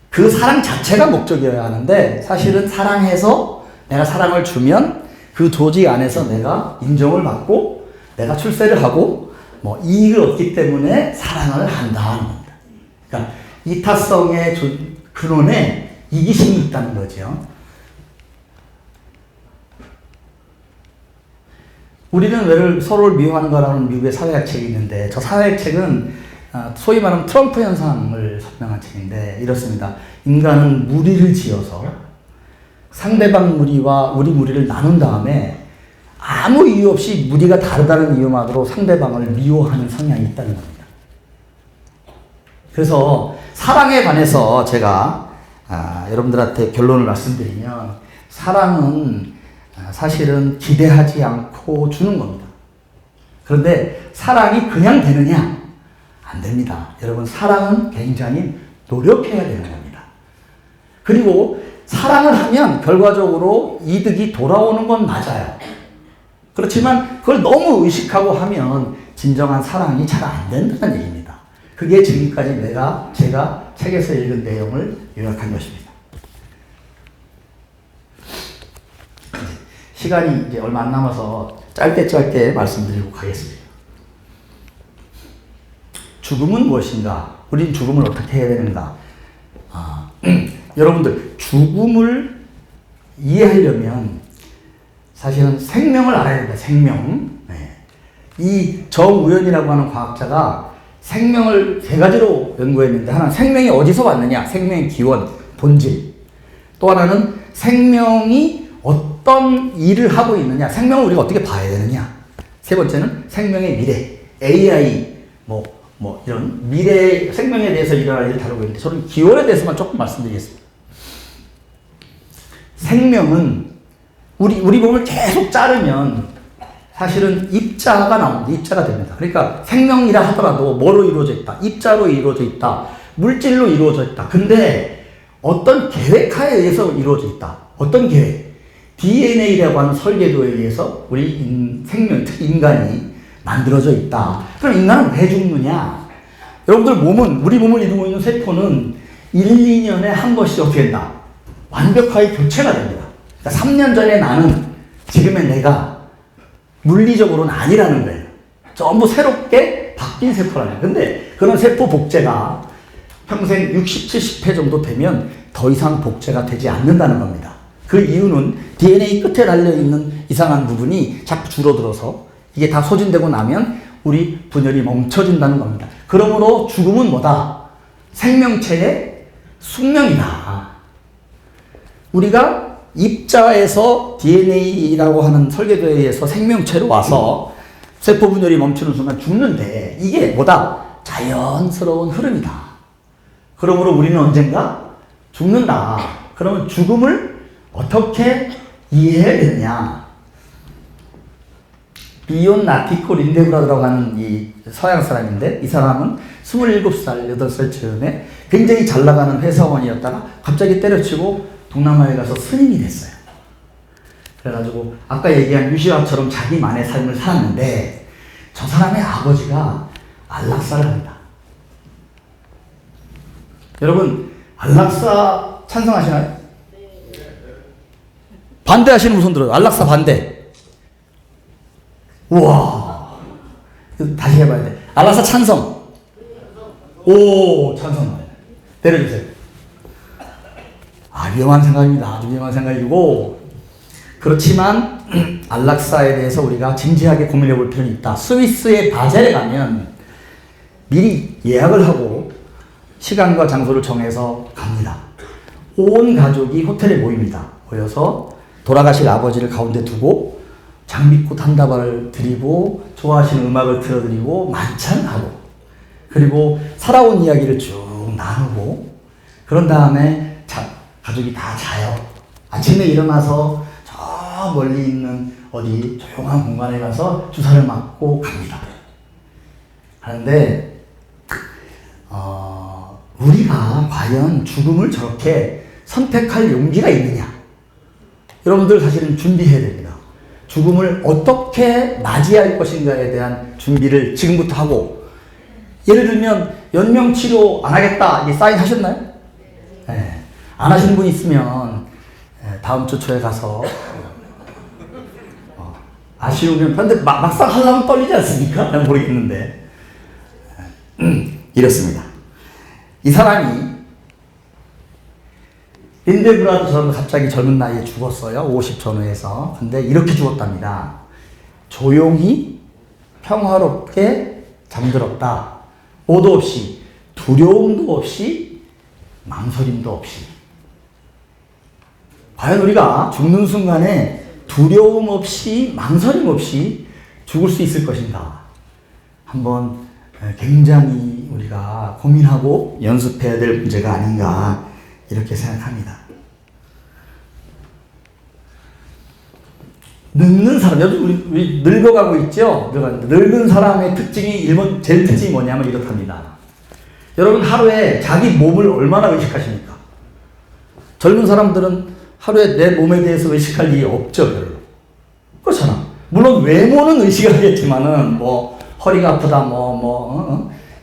그 사랑 자체가 목적이어야 하는데 사실은 사랑해서 내가 사랑을 주면 그 조직 안에서 내가 인정을 받고 내가 출세를 하고 뭐 이익을 얻기 때문에 사랑을 한다는 겁니다. 그러니까 이타성의 근원에 이기심이 있다는 거죠. 우리는 왜를 서로를 미워하는 거라는 미국의 사회학 책이 있는데 저 사회학 책은 소위 말하는 트럼프 현상을 설명한 책인데 이렇습니다. 인간은 무리를 지어서 상대방 무리와 우리 무리를 나눈 다음에 아무 이유 없이 무리가 다르다는 이유만으로 상대방을 미워하는 성향이 있다는 겁니다. 그래서 사랑에 관해서 제가 여러분들한테 결론을 말씀드리면 사랑은 사실은 기대하지 않고 주는 겁니다. 그런데 사랑이 그냥 되느냐? 안 됩니다. 여러분, 사랑은 굉장히 노력해야 되는 겁니다. 그리고 사랑을 하면 결과적으로 이득이 돌아오는 건 맞아요. 그렇지만 그걸 너무 의식하고 하면 진정한 사랑이 잘 안 된다는 얘기입니다. 그게 지금까지 제가 책에서 읽은 내용을 요약한 것입니다. 시간이 이제 얼마 안 남아서 짧게 말씀드리고 가겠습니다. 죽음은 무엇인가? 우린 죽음을 어떻게 해야 되는가? 여러분들, 죽음을 이해하려면 사실은 생명을 알아야 됩니다. 생명. 네. 이 정우현이라고 하는 과학자가 생명을 세 가지로 연구했는데 하나는 생명이 어디서 왔느냐? 생명의 기원, 본질. 또 하나는 생명이 어떤 일을 하고 있느냐? 생명을 우리가 어떻게 봐야 되느냐? 세 번째는 생명의 미래, AI, 이런 미래 생명에 대해서 일어날 일을 다루고 있는데 저는 기원에 대해서만 조금 말씀드리겠습니다. 생명은 우리 몸을 계속 자르면 사실은 입자가 나옵니다. 입자가 됩니다. 그러니까 생명이라 하더라도 뭐로 이루어져 있다? 입자로 이루어져 있다. 물질로 이루어져 있다. 근데 어떤 계획하에 의해서 이루어져 있다. 어떤 계획? DNA라고 하는 설계도에 의해서 우리 생명, 특히 인간이 만들어져 있다. 그럼 인간은 왜 죽느냐? 여러분들 우리 몸을 이루고 있는 세포는 1, 2년에 한 번씩 어떻게 된다? 완벽하게 교체가 됩니다. 그러니까 3년 전에 나는 지금의 내가 물리적으로는 아니라는 거예요. 전부 새롭게 바뀐 세포라는 거예요. 근데 그런 세포 복제가 평생 60, 70회 정도 되면 더 이상 복제가 되지 않는다는 겁니다. 그 이유는 DNA 끝에 달려있는 이상한 부분이 자꾸 줄어들어서 이게 다 소진되고 나면 우리 분열이 멈춰진다는 겁니다. 그러므로 죽음은 뭐다? 생명체의 숙명이다. 우리가 입자에서 DNA라고 하는 설계도에 의해서 생명체로 와서 세포 분열이 멈추는 순간 죽는데 이게 뭐다? 자연스러운 흐름이다. 그러므로 우리는 언젠가 죽는다. 그러면 죽음을 어떻게 이해해야 되느냐? 비온 나티코 린데브라드라고 하는 이 서양 사람인데 이 사람은 27살, 8살쯤에 굉장히 잘 나가는 회사원이었다가 갑자기 때려치고 동남아에 가서 스님이 됐어요. 그래가지고 아까 얘기한 유시화처럼 자기만의 삶을 살았는데 저 사람의 아버지가 안락사를 합니다. 여러분, 안락사 찬성하시나요? 반대하시는 분 손 들어요. 안락사 반대. 우와. 다시 해봐야 돼. 안락사 찬성. 오, 찬성. 내려주세요. 위험한 생각입니다. 아주 위험한 생각이고, 그렇지만 안락사에 대해서 우리가 진지하게 고민해 볼 필요는 있다. 스위스의 바젤에 가면 미리 예약을 하고 시간과 장소를 정해서 갑니다. 온 가족이 호텔에 모입니다. 모여서 돌아가실 아버지를 가운데 두고 장미꽃 한 다발을 드리고 좋아하시는 음악을 틀어드리고 만찬하고 그리고 살아온 이야기를 쭉 나누고 그런 다음에 가족이 다 자요. 아침에 일어나서 저 멀리 있는 어디 조용한 공간에 가서 주사를 맞고 갑니다. 하는데 우리가 과연 죽음을 저렇게 선택할 용기가 있느냐? 여러분들 사실은 준비해야 됩니다. 죽음을 어떻게 맞이할 것인가에 대한 준비를 지금부터 하고 예를 들면 연명치료 안 하겠다 이게 사인 하셨나요? 네. 안 하신 분 있으면 다음 주 초에 가서 아쉬우면, 근데 막상 하려면 떨리지 않습니까? 난 모르겠는데. 이렇습니다. 이 사람이 린데브라드처럼 갑자기 젊은 나이에 죽었어요. 50 전후에서. 근데 이렇게 죽었답니다. 조용히 평화롭게 잠들었다. 오도 없이, 두려움도 없이, 망설임도 없이. 과연 우리가 죽는 순간에 두려움 없이, 망설임 없이 죽을 수 있을 것인가? 한번 굉장히 우리가 고민하고 연습해야 될 문제가 아닌가 이렇게 생각합니다. 늙는 사람, 우리 늙어가고 있죠? 늙은 사람의 특징이, 제일 특징이 뭐냐면 이렇답니다. 여러분 하루에 자기 몸을 얼마나 의식하십니까? 젊은 사람들은 하루에 내 몸에 대해서 의식할 일이 없죠, 별로. 그렇잖아. 물론 외모는 의식하겠지만은, 뭐, 허리가 아프다,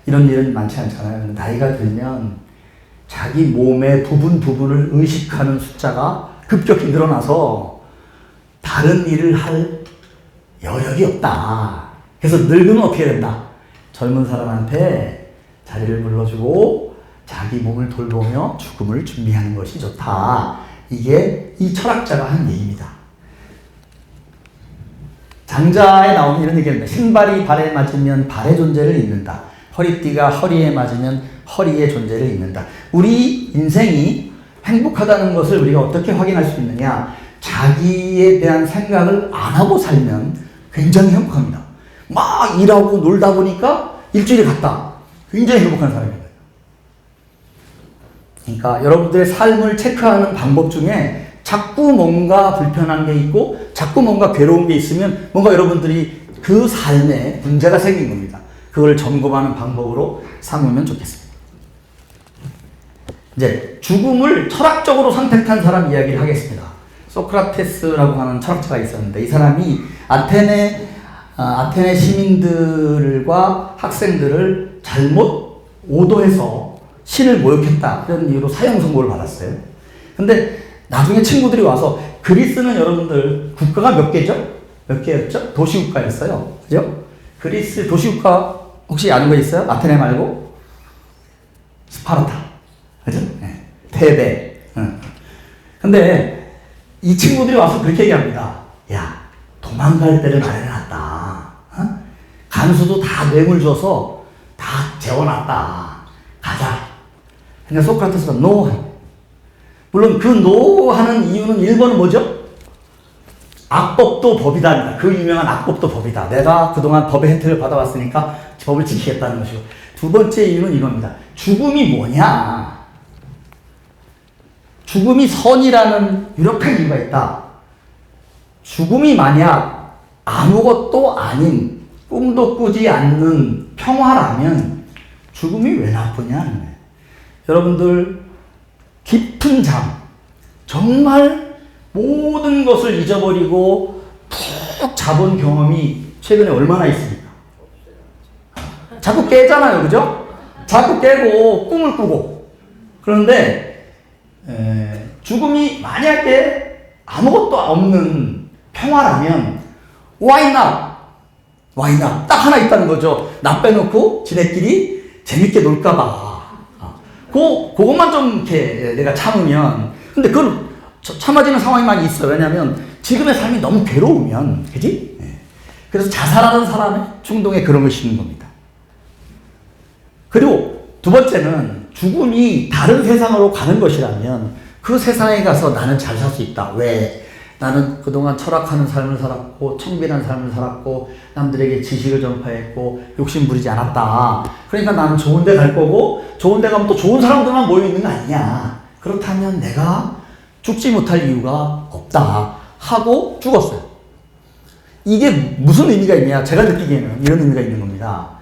이런 일은 많지 않잖아요. 나이가 들면 자기 몸의 부분을 의식하는 숫자가 급격히 늘어나서 다른 일을 할 여력이 없다. 그래서 늙으면 어떻게 된다? 젊은 사람한테 자리를 불러주고 자기 몸을 돌보며 죽음을 준비하는 것이 좋다. 이게 이 철학자가 한 얘기입니다. 장자에 나오는 이런 얘기입니다. 신발이 발에 맞으면 발의 존재를 잊는다. 허리띠가 허리에 맞으면 허리의 존재를 잊는다. 우리 인생이 행복하다는 것을 우리가 어떻게 확인할 수 있느냐? 자기에 대한 생각을 안 하고 살면 굉장히 행복합니다. 막 일하고 놀다 보니까 일주일이 갔다. 굉장히 행복한 사람입니다. 그러니까 여러분들의 삶을 체크하는 방법 중에 자꾸 뭔가 불편한 게 있고 자꾸 뭔가 괴로운 게 있으면 뭔가 여러분들이 그 삶에 문제가 생긴 겁니다. 그걸 점검하는 방법으로 삼으면 좋겠습니다. 이제 죽음을 철학적으로 선택한 사람 이야기를 하겠습니다. 소크라테스라고 하는 철학자가 있었는데 이 사람이 아테네 시민들과 학생들을 잘못 오도해서 신을 모욕했다. 그런 이유로 사형 선고를 받았어요. 근데 나중에 친구들이 와서 그리스는 여러분들 국가가 몇 개죠? 몇 개였죠? 도시국가였어요. 그죠? 그리스 도시국가 혹시 아는 거 있어요? 아테네 말고? 스파르타. 그죠? 네. 테베. 근데 이 친구들이 와서 그렇게 얘기합니다. 야, 도망갈 때를 마련해놨다. 어? 간수도 다 뇌물 줘서 다 재워놨다. 가자. 근데 소크라테스가 노. 물론 그 노 하는 이유는 1번은 뭐죠? 악법도 법이다. 그 유명한 악법도 법이다. 내가 그동안 법의 혜택을 받아왔으니까 법을 지키겠다는 것이고. 두 번째 이유는 이겁니다. 죽음이 뭐냐? 죽음이 선이라는 유력한 이유가 있다. 죽음이 만약 아무것도 아닌 꿈도 꾸지 않는 평화라면 죽음이 왜 나쁘냐는 거예요. 여러분들 깊은 잠, 정말 모든 것을 잊어버리고 푹 자본 경험이 최근에 얼마나 있습니까? 자꾸 깨잖아요, 그죠? 자꾸 깨고 꿈을 꾸고. 그런데 죽음이 만약에 아무것도 없는 평화라면 why not? why not? 딱 하나 있다는 거죠. 나 빼놓고 지네끼리 재밌게 놀까봐. 그것만 좀 이렇게 내가 참으면. 근데 그건 참아지는 상황이 많이 있어요. 왜냐하면 지금의 삶이 너무 괴로우면, 그지? 그래서 자살하는 사람의 충동에 그런 걸 심는 겁니다. 그리고 두 번째는 죽음이 다른 세상으로 가는 것이라면 그 세상에 가서 나는 잘 살 수 있다. 왜? 나는 그동안 철학하는 삶을 살았고 청빈한 삶을 살았고 남들에게 지식을 전파했고 욕심 부리지 않았다. 그러니까 나는 좋은 데 갈 거고 좋은 데 가면 또 좋은 사람들만 모여 있는 거 아니냐. 그렇다면 내가 죽지 못할 이유가 없다 하고 죽었어요. 이게 무슨 의미가 있냐? 제가 느끼기에는 이런 의미가 있는 겁니다.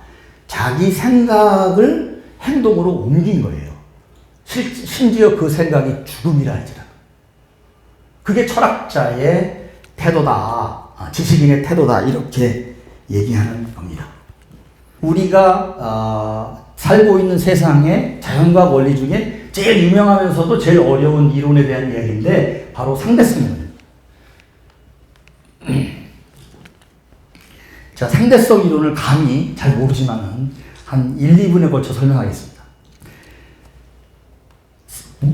자기 생각을 행동으로 옮긴 거예요. 심지어 그 생각이 죽음이라 할지라도. 그게 철학자의 태도다. 지식인의 태도다. 이렇게 얘기하는 겁니다. 우리가 살고 있는 세상의 자연과학 원리 중에 제일 유명하면서도 제일 어려운 이론에 대한 이야기인데 바로 상대성입니다. 제가 상대성 이론을 감히 잘 모르지만은 한 1, 2분에 걸쳐 설명하겠습니다.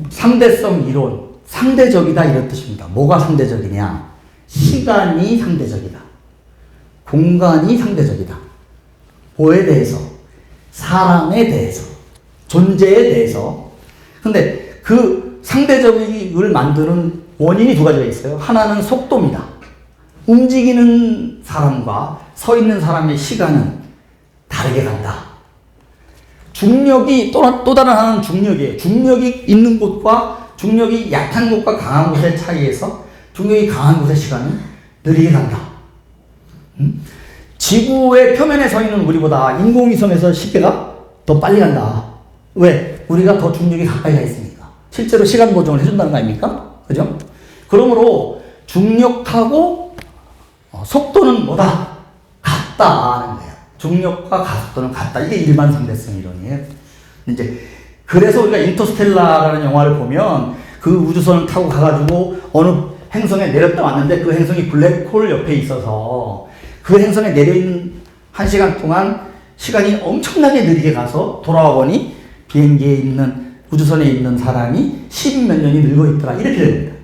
상대성 이론, 상대적이다 이런 뜻입니다. 뭐가 상대적이냐? 시간이 상대적이다. 공간이 상대적이다. 뭐에 대해서? 사람에 대해서. 존재에 대해서. 근데 그 상대적을 만드는 원인이 두 가지가 있어요. 하나는 속도입니다. 움직이는 사람과 서 있는 사람의 시간은 다르게 간다. 중력이 또 다른 하나는 중력이에요. 중력이 있는 곳과 중력이 약한 곳과 강한 곳의 차이에서 중력이 강한 곳의 시간은 느리게 간다. 지구의 표면에 서 있는 우리보다 인공위성에서 10배가 더 빨리 간다. 왜? 우리가 더 중력이 가까이 가 있으니까. 실제로 시간 보정을 해준다는 거 아닙니까? 그죠? 그러므로 중력하고 속도는 뭐다? 같다는 거예요. 중력과 가속도는 같다. 이게 일반 상대성 이론이에요. 이제 그래서 우리가 인터스텔라라는 영화를 보면 그 우주선을 타고 가가지고 어느 행성에 내렸다 왔는데 그 행성이 블랙홀 옆에 있어서 그 행성에 내려있는 1시간 동안 시간이 엄청나게 느리게 가서 돌아와 보니 비행기에 있는 우주선에 있는 사람이 10몇 년이 늙어 있더라. 이렇게 됩니다.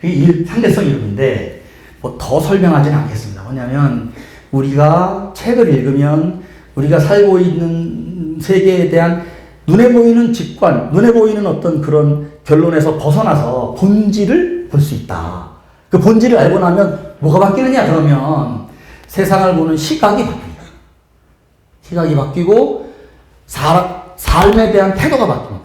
그게 상대성 이론인데 뭐 더 설명하지는 않겠습니다. 뭐냐면 우리가 책을 읽으면 우리가 살고 있는 세계에 대한 눈에 보이는 직관, 눈에 보이는 어떤 그런 결론에서 벗어나서 본질을 볼 수 있다. 그 본질을 알고 나면 뭐가 바뀌느냐 그러면 세상을 보는 시각이 바뀝니다. 시각이 바뀌고 삶에 대한 태도가 바뀝니다.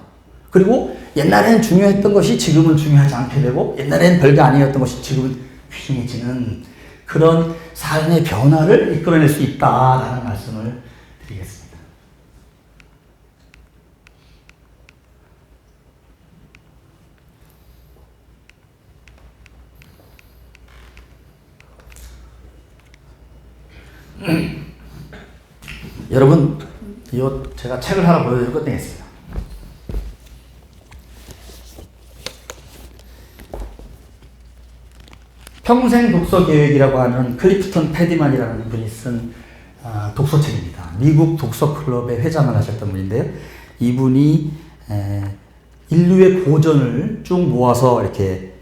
그리고 옛날에는 중요했던 것이 지금은 중요하지 않게 되고 옛날에는 별게 아니었던 것이 지금은 귀중해지는 그런 삶의 변화를 이끌어낼 수 있다라는 말씀을 드리겠습니다. 여러분, 제가 책을 하나 보여드리고 끝내겠습니다. 평생 독서 계획이라고 하는 클리프턴 패디만이라는 분이 쓴 독서책입니다. 미국 독서 클럽의 회장을 하셨던 분인데요. 이분이 인류의 고전을 쭉 모아서 이렇게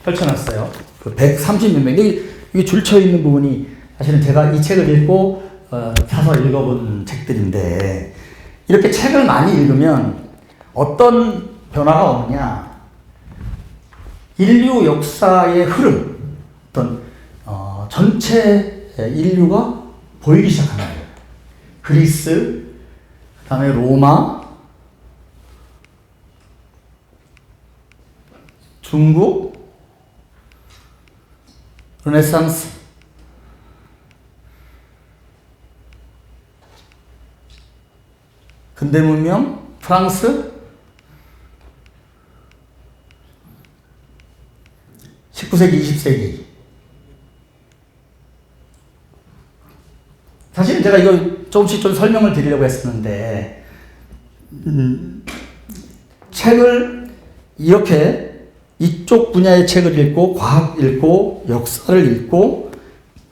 펼쳐놨어요. 그 130몇 명. 이게 줄쳐 있는 부분이 사실은 제가 이 책을 읽고 사서 읽어본 책들인데 이렇게 책을 많이 읽으면 어떤 변화가 오느냐? 인류 역사의 흐름, 어떤 전체 인류가 보이기 시작하는 거예요. 그리스, 그 다음에 로마, 중국, 르네상스, 근대문명, 프랑스, 19세기, 20세기. 사실은 제가 이거 조금씩 좀 설명을 드리려고 했었는데, 책을 이렇게 이쪽 분야의 책을 읽고, 과학 읽고, 역사를 읽고,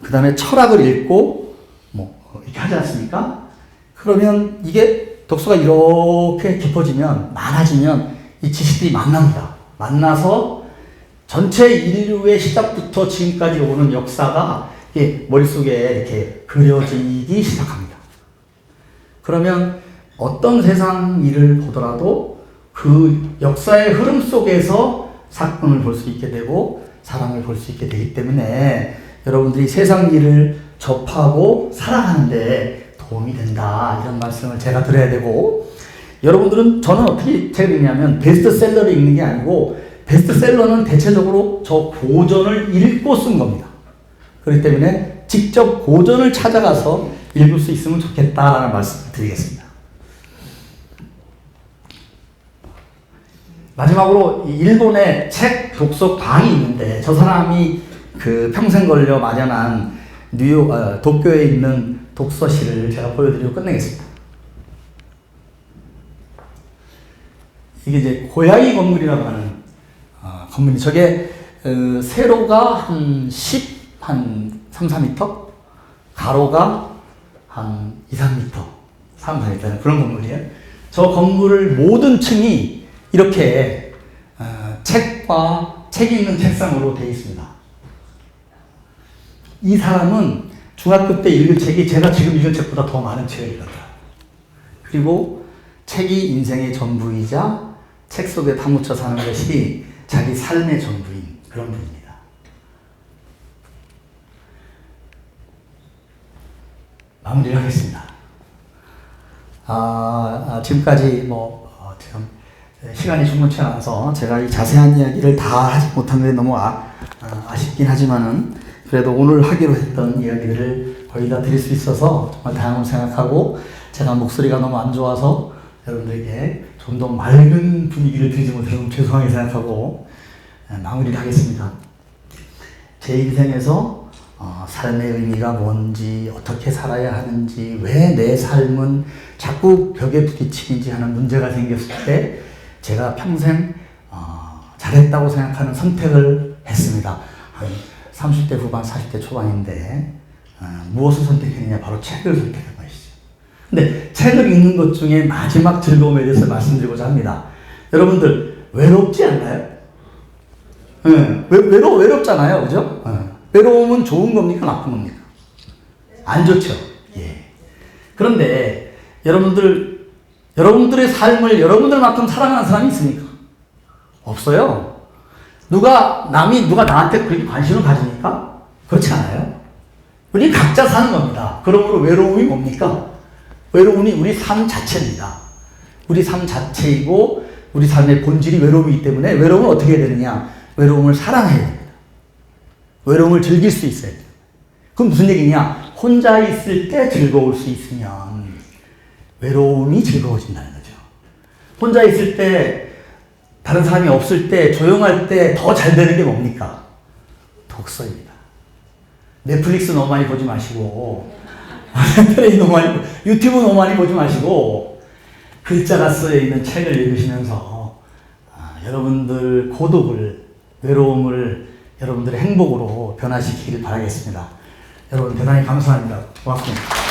그 다음에 철학을 읽고, 뭐, 이렇게 하지 않습니까? 그러면 이게 독서가 이렇게 깊어지면, 많아지면 이 지식들이 만납니다. 만나서 전체 인류의 시작부터 지금까지 오는 역사가 머릿속에 이렇게 그려지기 시작합니다. 그러면 어떤 세상 일을 보더라도 그 역사의 흐름 속에서 사건을 볼 수 있게 되고 사람을 볼 수 있게 되기 때문에 여러분들이 세상 일을 접하고 살아가는데 도움이 된다. 이런 말씀을 제가 드려야 되고, 여러분들은 저는 어떻게 책을 읽냐면 베스트셀러를 읽는 게 아니고 베스트셀러는 대체적으로 저 고전을 읽고 쓴 겁니다. 그렇기 때문에 직접 고전을 찾아가서 읽을 수 있으면 좋겠다라는 말씀을 드리겠습니다. 마지막으로 일본에 책 독서방이 있는데 저 사람이 그 평생 걸려 마련한 도쿄에 있는 독서실을 제가 보여드리고 끝내겠습니다. 이게 이제 고양이 건물이라고 하는 건물이 저게 세로가 한 3, 4m? 가로가 한 2, 3m, 3, 4m 그런 건물이에요. 저 건물을 모든 층이 이렇게 책이 있는 책상으로 되어 있습니다. 이 사람은 중학교 때 읽은 책이 제가 지금 읽은 책보다 더 많은 책을 읽었다. 그리고 책이 인생의 전부이자 책 속에 파묻혀 사는 것이 자기 삶의 전부인 그런 분입니다. 마무리를 하겠습니다. 지금까지 지금 시간이 충분치 않아서 제가 이 자세한 이야기를 다 하지 못한 게 너무 아쉽긴 하지만은 그래도 오늘 하기로 했던 이야기들을 거의 다 드릴 수 있어서 정말 다행으로 생각하고 제가 목소리가 너무 안 좋아서 여러분들에게 좀 더 맑은 분위기를 드리지 못해서 죄송하게 생각하고 마무리를 하겠습니다. 제 인생에서 삶의 의미가 뭔지, 어떻게 살아야 하는지, 왜 내 삶은 자꾸 벽에 부딪히는지 하는 문제가 생겼을 때 제가 평생 잘했다고 생각하는 선택을 했습니다. 한 30대 후반, 40대 초반인데 무엇을 선택했느냐? 바로 책을 선택한 것이죠. 근데 책을 읽는 것 중에 마지막 즐거움에 대해서 말씀드리고자 합니다. 여러분들 외롭지 않나요? 외롭잖아요, 그죠? 외로움은 좋은 겁니까, 나쁜 겁니까? 안 좋죠. 예. 그런데 여러분들의 삶을 여러분들만큼 사랑하는 사람이 있습니까? 없어요. 누가 나한테 그렇게 관심을 가집니까? 그렇지 않아요. 우리 각자 사는 겁니다. 그러므로 외로움이 뭡니까? 외로움이 우리 삶 자체입니다. 우리 삶 자체이고 우리 삶의 본질이 외로움이기 때문에 외로움을 어떻게 해야 되느냐? 외로움을 사랑해야 됩니다. 외로움을 즐길 수 있어야 돼요. 그럼 무슨 얘기냐? 혼자 있을 때 즐거울 수 있으면 외로움이 즐거워진다는 거죠. 혼자 있을 때, 다른 사람이 없을 때, 조용할 때 더 잘 되는 게 뭡니까? 독서입니다. 넷플릭스 너무 많이 보지 마시고, 유튜브 너무 많이 보지 마시고, 글자가 쓰여 있는 책을 읽으시면서 여러분들 고독을, 외로움을 여러분들의 행복으로 변화시키기를 바라겠습니다. 여러분 대단히 감사합니다. 고맙습니다.